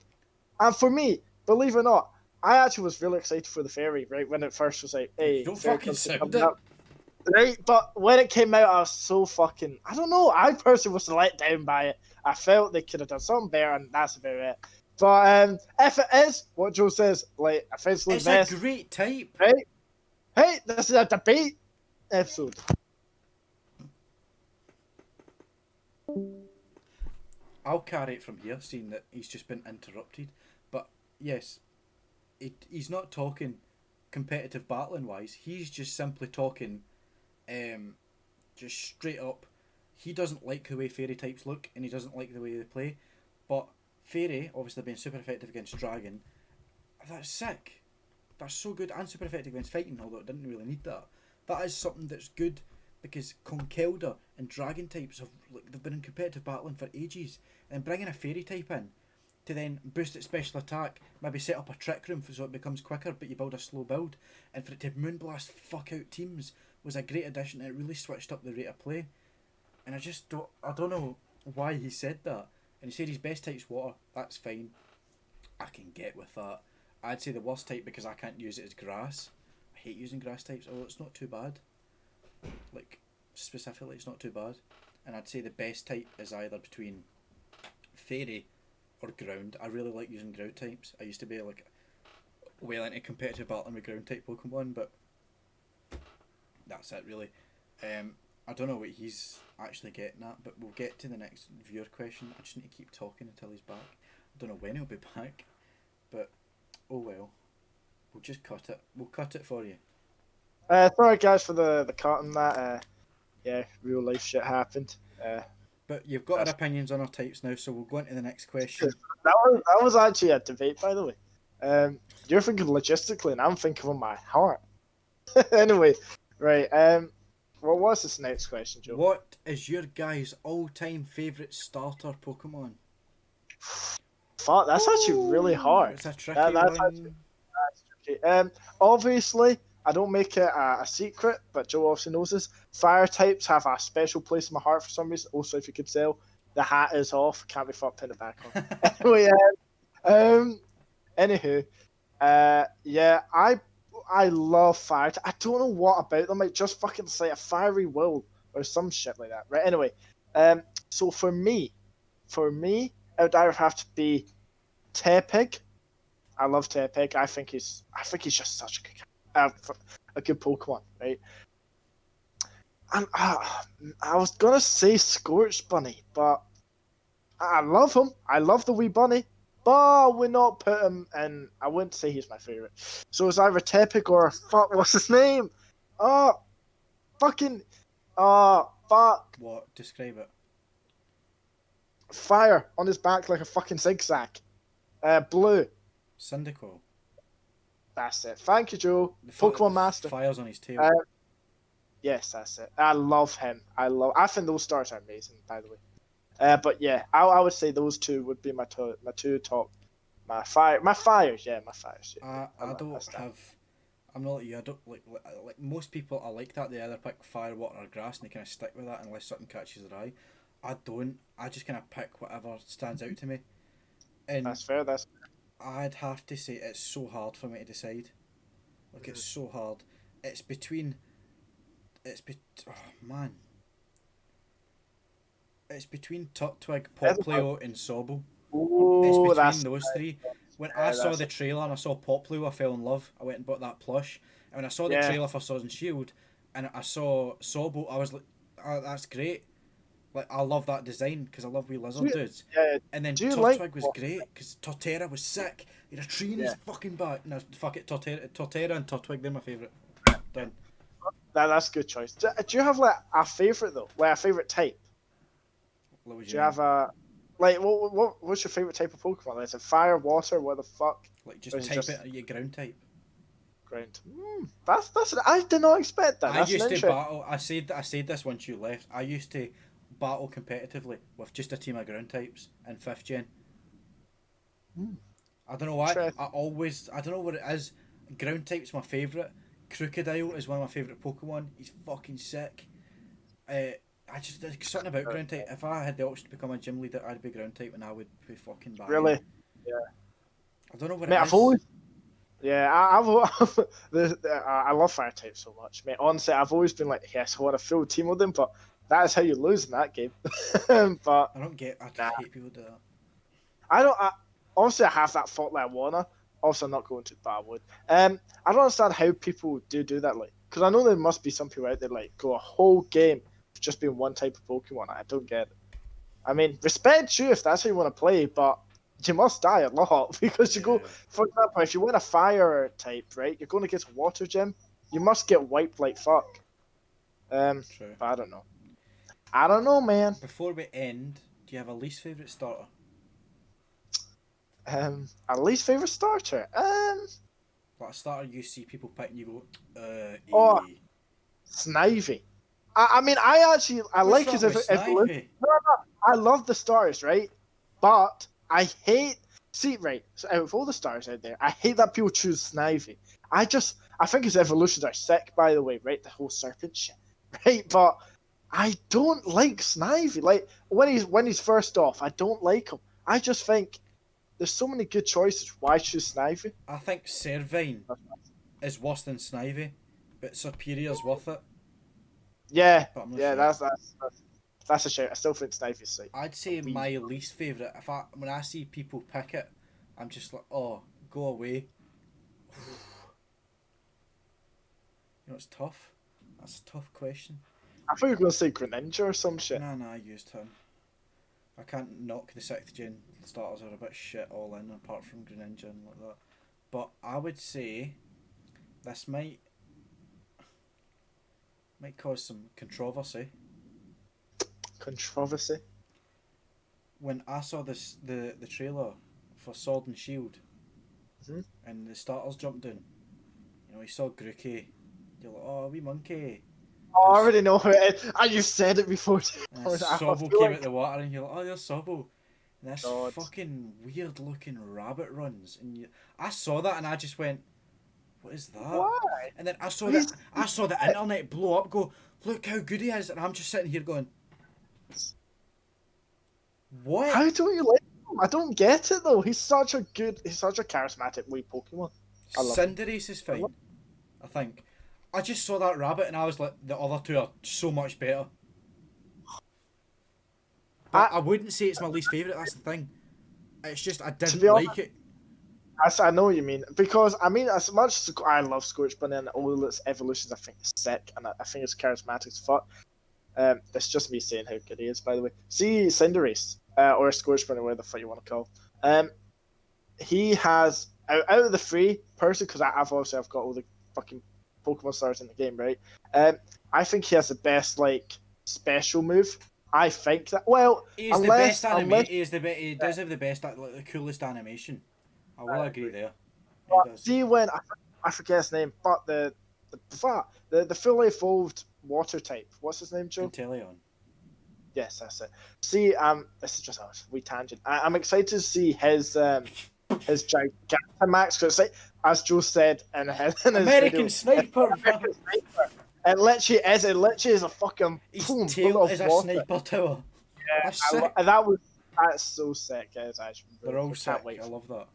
And for me, believe it or not, I actually was really excited for the fairy, right, when it first was like, hey, don't fucking sound it. Right, but when it came out, I was so fucking, I don't know, I personally was let down by it. I felt they could have done something better, and that's about it. But if it is what Joe says, like, offensively best, it's a great type. Right? Hey, this is a debate episode. I'll carry it from here, seeing that he's just been interrupted. But yes, he's not talking competitive battling wise. He's just simply talking, just straight up. He doesn't like the way fairy types look, and he doesn't like the way they play. But fairy, obviously being super effective against dragon, that's sick. That's so good, and super effective against fighting, although it didn't really need that. That is something that's good, because Conkeldurr and dragon types they've been in competitive battling for ages, and bringing a fairy type in to then boost its special attack, maybe set up a trick room so it becomes quicker, but you build a slow build, and for it to moonblast fuck out teams was a great addition, and it really switched up the rate of play. And I don't know why he said that. And he said his best type's water. That's fine. I can get with that. I'd say the worst type, because I can't use it, is grass. I hate using grass types, although it's not too bad. Like, specifically, it's not too bad. And I'd say the best type is either between fairy or ground. I really like using ground types. I used to be like well into competitive battling with ground type Pokemon, but that's it really. I don't know what he's actually getting at, but we'll get to the next viewer question. I just need to keep talking until he's back. I don't know when he'll be back, but oh well. We'll just cut it. We'll cut it for you. Sorry guys for the cut on that. Yeah, real life shit happened. But you've got our opinions on our types now, so we'll go on to the next question. That was actually a debate, by the way. You're thinking logistically, and I'm thinking with my heart. Anyway, right. Well, what's this next question, Joe? What is your guys' all-time favourite starter Pokemon? Fuck, that's actually really hard. It's a tricky one. That's tricky. Obviously, I don't make it a secret, but Joe also knows this. Fire types have a special place in my heart for some reason. Also, if you could tell, the hat is off. Can't be fucked, putting it back on. Anywho, yeah, I love fire. I don't know what about them. Like, just fucking say a fiery will or some shit like that. Right. Anyway, so for me, it would either have to be Tepig. I love Tepig. I think he's just such a good Pokemon, right? And I was gonna say Scorch Bunny, but I love him. I love the wee bunny, but I would not put him in. I wouldn't say he's my favorite. So it's either Tepig or fuck. What's his name? Fucking. Fuck. What? Describe it. Fire on his back like a fucking zigzag. Blue. Cyndaquil. That's it. Thank you, Joe. Pokemon Master. Fires on his tail. Yes, that's it. I love him. I think those stars are amazing, by the way. But yeah, I would say those two would be my two top. My fires. Yeah. I don't have. I'm not like you. I don't like most people are like that. They either pick fire, water, or grass, and they kind of stick with that unless something catches their eye. I don't. I just kind of pick whatever stands out to me. And That's fair. I'd have to say it's so hard for me to decide. Like, it's so hard. It's between. Oh man. It's between Turtwig, Popplio, and Sobble. It's Ooh, between that's those three. When I saw the trailer and I saw Popplio, I fell in love. I went and bought that plush. And when I saw the trailer for Sword and Shield, and I saw Sobble, I was like, oh, that's great. Like, I love that design because I love wee lizard dudes. Yeah. And then Do you Turtwig was great because Torterra was sick. He had a tree in his fucking back. No, fuck it, Torterra and Turtwig, they're my favourite. Done. That's a good choice. Do you have like a favourite though? Like a favourite type? What would Do you have a like what's your favourite type of Pokemon? Is it fire, water, what the fuck? Like, just type it your ground type. Ground. That's I did not expect that. I used to battle. I said this once you left. I used to battle competitively with just a team of ground types in 5th gen. I don't know why. I don't know what it is. Ground type's my favourite. Crocodile is one of my favourite Pokemon. He's fucking sick. I just, there's something about ground type. If I had the option to become a gym leader, I'd be ground type and I would be fucking bad. Really? Yeah. I don't know what Mate, it I've is. always. Yeah, I love fire type so much, mate. Honestly, I've always been like, yes, I want a full team with them, but that is how you lose in that game. But I hate people do that. Obviously, I have that thought that I wanna. Also, I'm not going to, but I would. I don't understand how people do that, like, because I know there must be some people out there like go a whole game just being one type of Pokemon. I don't get it. I mean, respect you if that's how you want to play, but you must die a lot because you go, for example, if you win a fire type, right, you're going to get a water gym, you must get wiped like fuck. True. But I don't know. I don't know, man. Before we end, do you have a least favourite starter? A least favourite starter? Like a starter you see people pick and you go, Oh, Snivy. I mean, I like his evolution. No, I love the stars, right? But I hate. See, right, so out of all the stars out there, I hate that people choose Snivy. I think his evolutions are sick, by the way, right? The whole serpent shit, right? But I don't like Snivy. Like, when he's first off, I don't like him. I just think there's so many good choices. Why choose Snivy? I think Servine is worse than Snivy, but Superior's worth it. Yeah, sure. that's a shout. I still think Snivy's sick. I'd say my least favourite. When I see people pick it, I'm just like, oh, go away. You know, it's tough. That's a tough question. I thought you were going to say Greninja or some shit. No, I used him. I can't knock the 6th gen starters are a bit shit all in, apart from Greninja and like that. But I would say this might cause some controversy. Controversy? When I saw the trailer for Sword and Shield, and the starters jumped in, you know, you saw Grookey. You're like, oh, wee monkey. Oh, I already know who it is. And you said it before. Sobble came out the water and you're like, oh, there's Sobble. And this fucking weird looking rabbit runs. And I saw that and I just went, what is that? Why? And then I saw the internet blow up, go, look how good he is. And I'm just sitting here going, what? How don't you like him? I don't get it though. He's such a charismatic wee Pokemon. Cinderace is fine, I think. I just saw that rabbit and I was like, the other two are so much better. But I wouldn't say it's my least favourite, that's the thing. It's just I didn't like it. I know what you mean. Because, I mean, as much as I love Scorch Bunny and all its evolutions, I think it's sick and I think it's charismatic as fuck. That's just me saying how good he is, by the way. See Cinderace, or Scorch Bunny, whatever the fuck you want to call him. He has, out of the three, personally, because I've got all the fucking Pokemon stars in the game, right? I think he has the best, like, special move. I think that, well, he does have the best, like, the coolest animation. I will agree there. See when I forget his name, but the fully evolved water type. What's his name, Joe? Inteleon. Yes, that's it. See, this is just a wee tangent. I'm excited to see his Gigantamax because, like, as Joe said in his American video, Sniper. American Sniper. It literally is a fucking his boom tail full of is water. a sniper tower. That's sick. That's so sick, guys. Actually, They're all sick. I love that.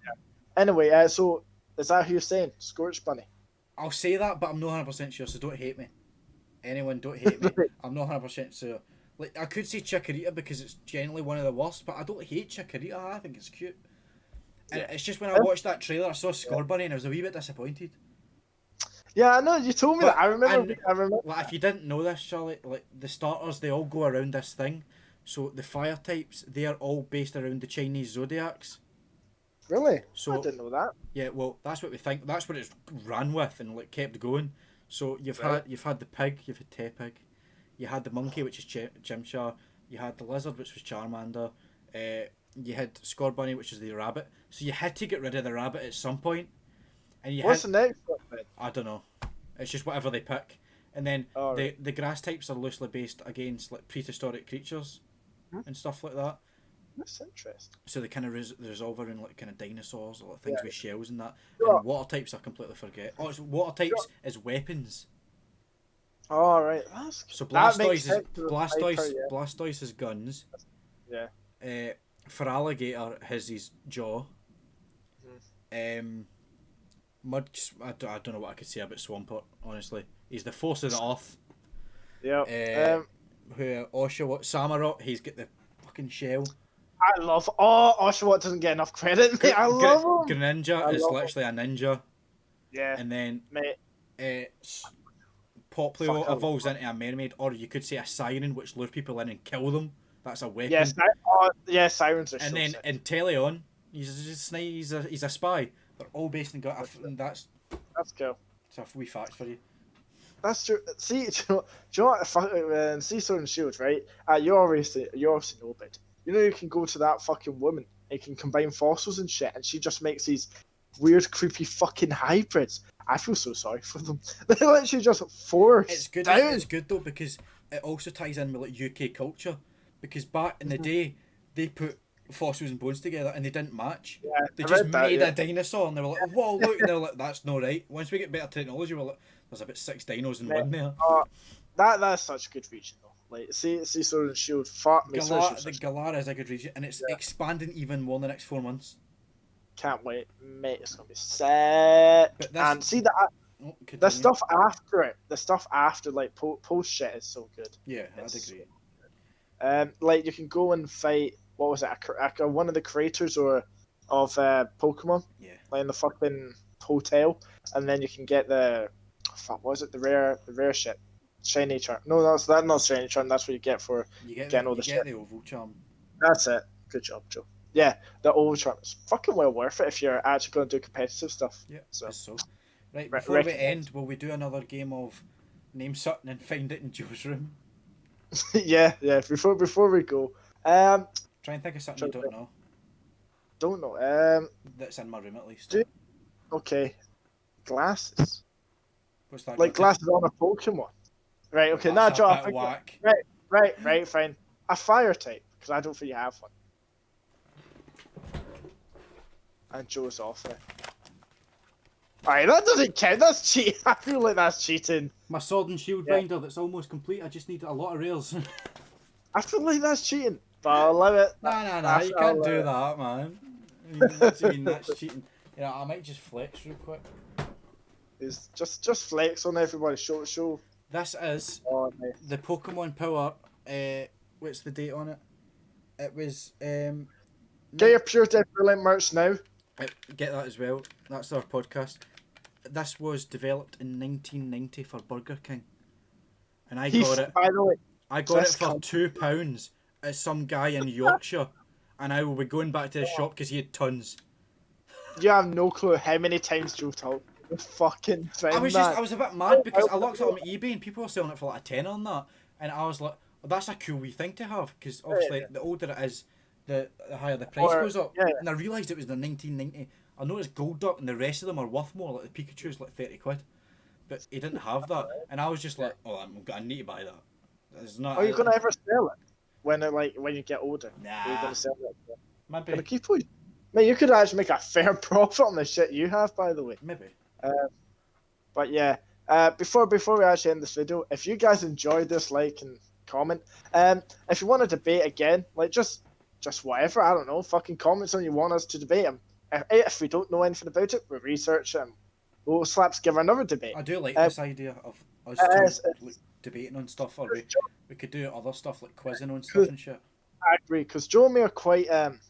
Yeah. Anyway, so is that who you're saying? Scorch Bunny. I'll say that, but I'm not 100% sure, so don't hate me. Anyone, don't hate me. I'm not 100% sure. Like, I could say Chikorita because it's generally one of the worst, but I don't hate Chikorita. I think it's cute. And it's just when I watched that trailer, I saw Scorbunny and I was a wee bit disappointed. Yeah, I know. You told me that. I remember. Like, if you didn't know this, Charlie, like the starters, they all go around this thing. So the fire types, they are all based around the Chinese zodiacs. Really? So I didn't know that. Yeah, well, that's what we think. That's what it's ran with and like kept going. So you've had the pig, you've had Tepig, you had the monkey, which is Chimchar, you had the lizard, which was Charmander, you had Scorbunny, which is the rabbit. So you had to get rid of the rabbit at some point. And What's the next one then? I don't know. It's just whatever they pick. And then the grass types are loosely based against like prehistoric creatures and stuff like that. That's interesting. So they kind of resolve around like kind of dinosaurs or like things with shells and that. And water types I completely forget. Oh, it's water types is weapons. Oh right, so Blastoise is guns. Yeah. For alligator, his jaw. Mud, I don't know what I could say about Swampert. Honestly, he's the force of the earth. Yeah. Oshawott, Samurott, he's got the fucking shell. I love. Oh, Oshawott doesn't get enough credit. Mate, I love him. Greninja is literally a ninja. Yeah. And then mate. Popplio evolves into a mermaid, or you could say a siren, which lures people in and kill them. That's a weapon. Yes, sirens are. And then Inteleon, he's a spy. They're all based in that's cool. It's a wee fact for you. That's true. See, do you know what? See Sword and Shield, right? You obviously know, but you know you can go to that fucking woman and you can combine fossils and shit, and she just makes these weird, creepy fucking hybrids. I feel so sorry for them. They're literally just forced. It's good. Down. It's good though because it also ties in with like UK culture. Because back in the day, they put fossils and bones together and they didn't match. Yeah, they just made a dinosaur and they were like, "Whoa, look!" And they were like, "That's not right." Once we get better technology, we're like, "There's about 6 dinos in one there." That's such a good region though. Like, see Sword and Shield. The Galar is a good region, and it's expanding even more in the next 4 months. Can't wait, mate. It's gonna be sick. And see that the stuff after it, the stuff after like post shit is so good. Yeah, I'd agree. Like you can go and fight. What was it? One of the creators of Pokemon. Yeah. Like in the fucking hotel, and then you can get the the rare shit. Shiny charm. No, that's not shiny charm. That's what you get for getting all the shit. The oval charm. That's it. Good job, Joe. Yeah, the oval charm is fucking well worth it if you're actually going to do competitive stuff. Yeah. So. Right, before we end, will we do another game of name something and find it in Joe's room? yeah. Before we go, try and think of something you don't know. Don't know. That's in my room at least. Okay, glasses. What's that? Like glasses on a Pokemon. Right. Okay. Now, Joe. Whack. Right. Fine. A fire type, because I don't think you have one. And Joe's off it. Alright, that doesn't count. That's cheating. I feel like that's cheating. My sword and shield binder that's almost complete. I just need a lot of rails. I feel like that's cheating, but I'll allow it. No, you can't do that, man. I mean, that's cheating. You know, I might just flex real quick. It's just flex on everybody. Show. This is the Pokemon Power. What's the date on it? It was. Get your Pure Death Brilliant merch now. Get that as well. That's our podcast. This was developed in 1990 for Burger King, and I got it. By the way, I got it for £2 at some guy in Yorkshire, and I will be going back to the shop because he had tons. You have no clue how many times Joe told me fucking thing. I was a bit mad because I looked it on eBay and people were selling it for like a tenner on that, and I was like, well, that's a cool wee thing to have because obviously the older it is, the higher the price goes up. Yeah. And I realised it was the 1990. I noticed Golduck and the rest of them are worth more. Like the Pikachu's like 30 quid, but he didn't have that, and I was just like, oh, I need to buy that. It's not. Are you gonna ever sell it when you get older? Nah. Are you gonna sell it? Maybe. Gonna keep it. Mate, you could actually make a fair profit on the shit you have, by the way. Maybe. But yeah, before we actually end this video, if you guys enjoyed this, like and comment. If you want to debate again, like just whatever, I don't know, fucking comment something you want us to debate. If we don't know anything about it, we'll research it and we'll give another debate. I do like this idea of us like, debating on stuff, or we could do other stuff like quizzing on stuff and shit. I agree, because Joe and me are quite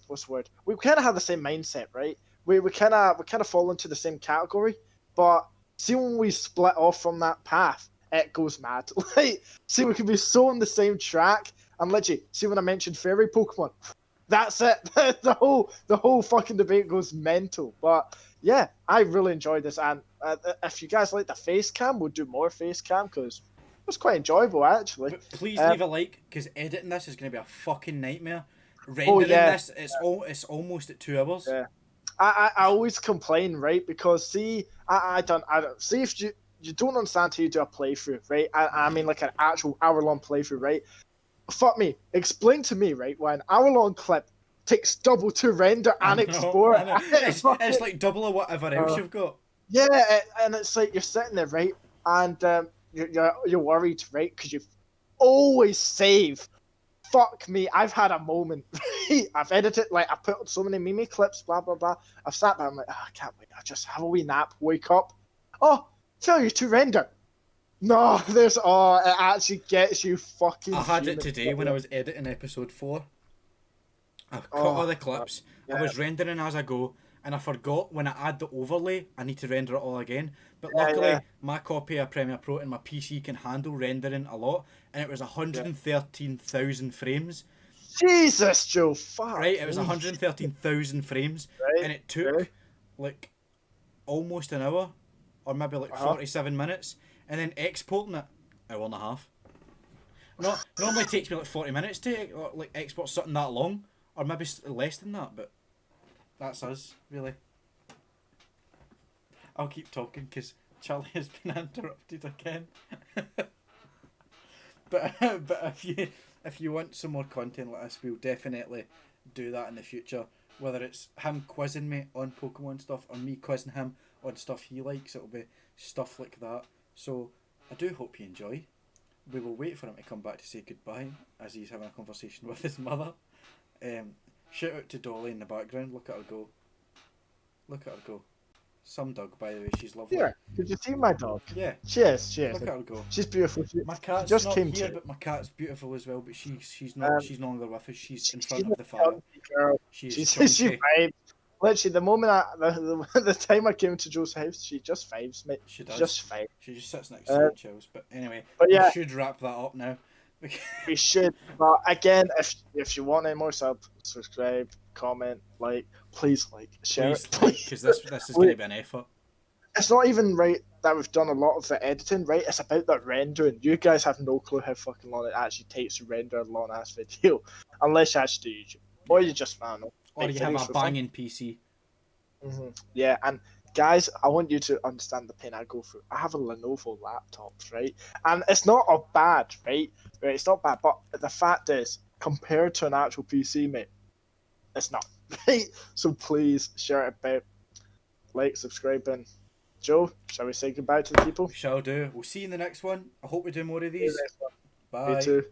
what's the word? We kind of have the same mindset, right? We kind of fall into the same category, but see when we split off from that path, it goes mad. Like, see, we can be so on the same track, and literally, see when I mentioned fairy Pokemon, that's it. the whole fucking debate goes mental. But yeah, I really enjoyed this, and if you guys like the face cam, we'll do more face cam because it was quite enjoyable actually. But please leave a like, because editing this is going to be a fucking nightmare. Rendering this, it's almost at 2 hours. Yeah. I always complain, right? Because see, I don't see if you don't understand how you do a playthrough, right? I mean like an actual hour-long playthrough, right? Fuck me. Explain to me, right, why an hour-long clip takes double to render and export. It's like double of whatever else you've got. Yeah, and it's like you're sitting there, right, and you're worried, right, because you always save. Fuck me, I've had a moment. I've edited, like, I put so many meme clips, blah, blah, blah. I've sat there, I'm like, I can't wait. I just have a wee nap, wake up. Oh, failure to render. No, it actually gets you fucking. I had it today when I was editing episode 4. I cut all the clips, I was rendering as I go, and I forgot when I add the overlay, I need to render it all again. But luckily, my copy of Premiere Pro and my PC can handle rendering a lot, and it was 113,000 frames. Jesus, Joe, fuck. Right, it was 113,000 frames, and it took like almost an hour, or maybe like 47 minutes, and then exporting it, hour and a half. Normally takes me like 40 minutes to like export something that long, or maybe less than that, but that's us, really. I'll keep talking because Charlie has been interrupted again. but if you want some more content like this, we'll definitely do that in the future. Whether it's him quizzing me on Pokemon stuff or me quizzing him on stuff he likes, it'll be stuff like that. So I do hope you enjoy. We will wait for him to come back to say goodbye as he's having a conversation with his mother. Shout out to Dolly in the background. Look at her go. Look at her go. Some dog, by the way. She's lovely. Yeah. Did you see my dog? Yeah. She is. Look at her go. She's beautiful. My cat's just not came here, to. but my cat's beautiful as well. But she's not. She's no longer with us. She's in front of the fire. Girl. She vibes. Literally, the moment the time I came to Joe's house, she just vibes, mate. She does. Just vibes. She just sits next to me and chills. But anyway, we should wrap that up now. We should. But again, if you want any more subscribe, comment, please share it. Because this is going to be an effort. It's not even right that we've done a lot of the editing, right? It's about the rendering. You guys have no clue how fucking long it actually takes to render a long ass video, unless you actually do YouTube, or you just found it. Or you have a banging PC. Mm-hmm. Yeah, and guys, I want you to understand the pain I go through. I have a Lenovo laptop, right? And it's not a bad, right? It's not bad, but the fact is, compared to an actual PC, mate, it's not, right? So please share it about, subscribe, and Joe, shall we say goodbye to the people? We shall do. We'll see you in the next one. I hope we do more of these. Bye. Me too.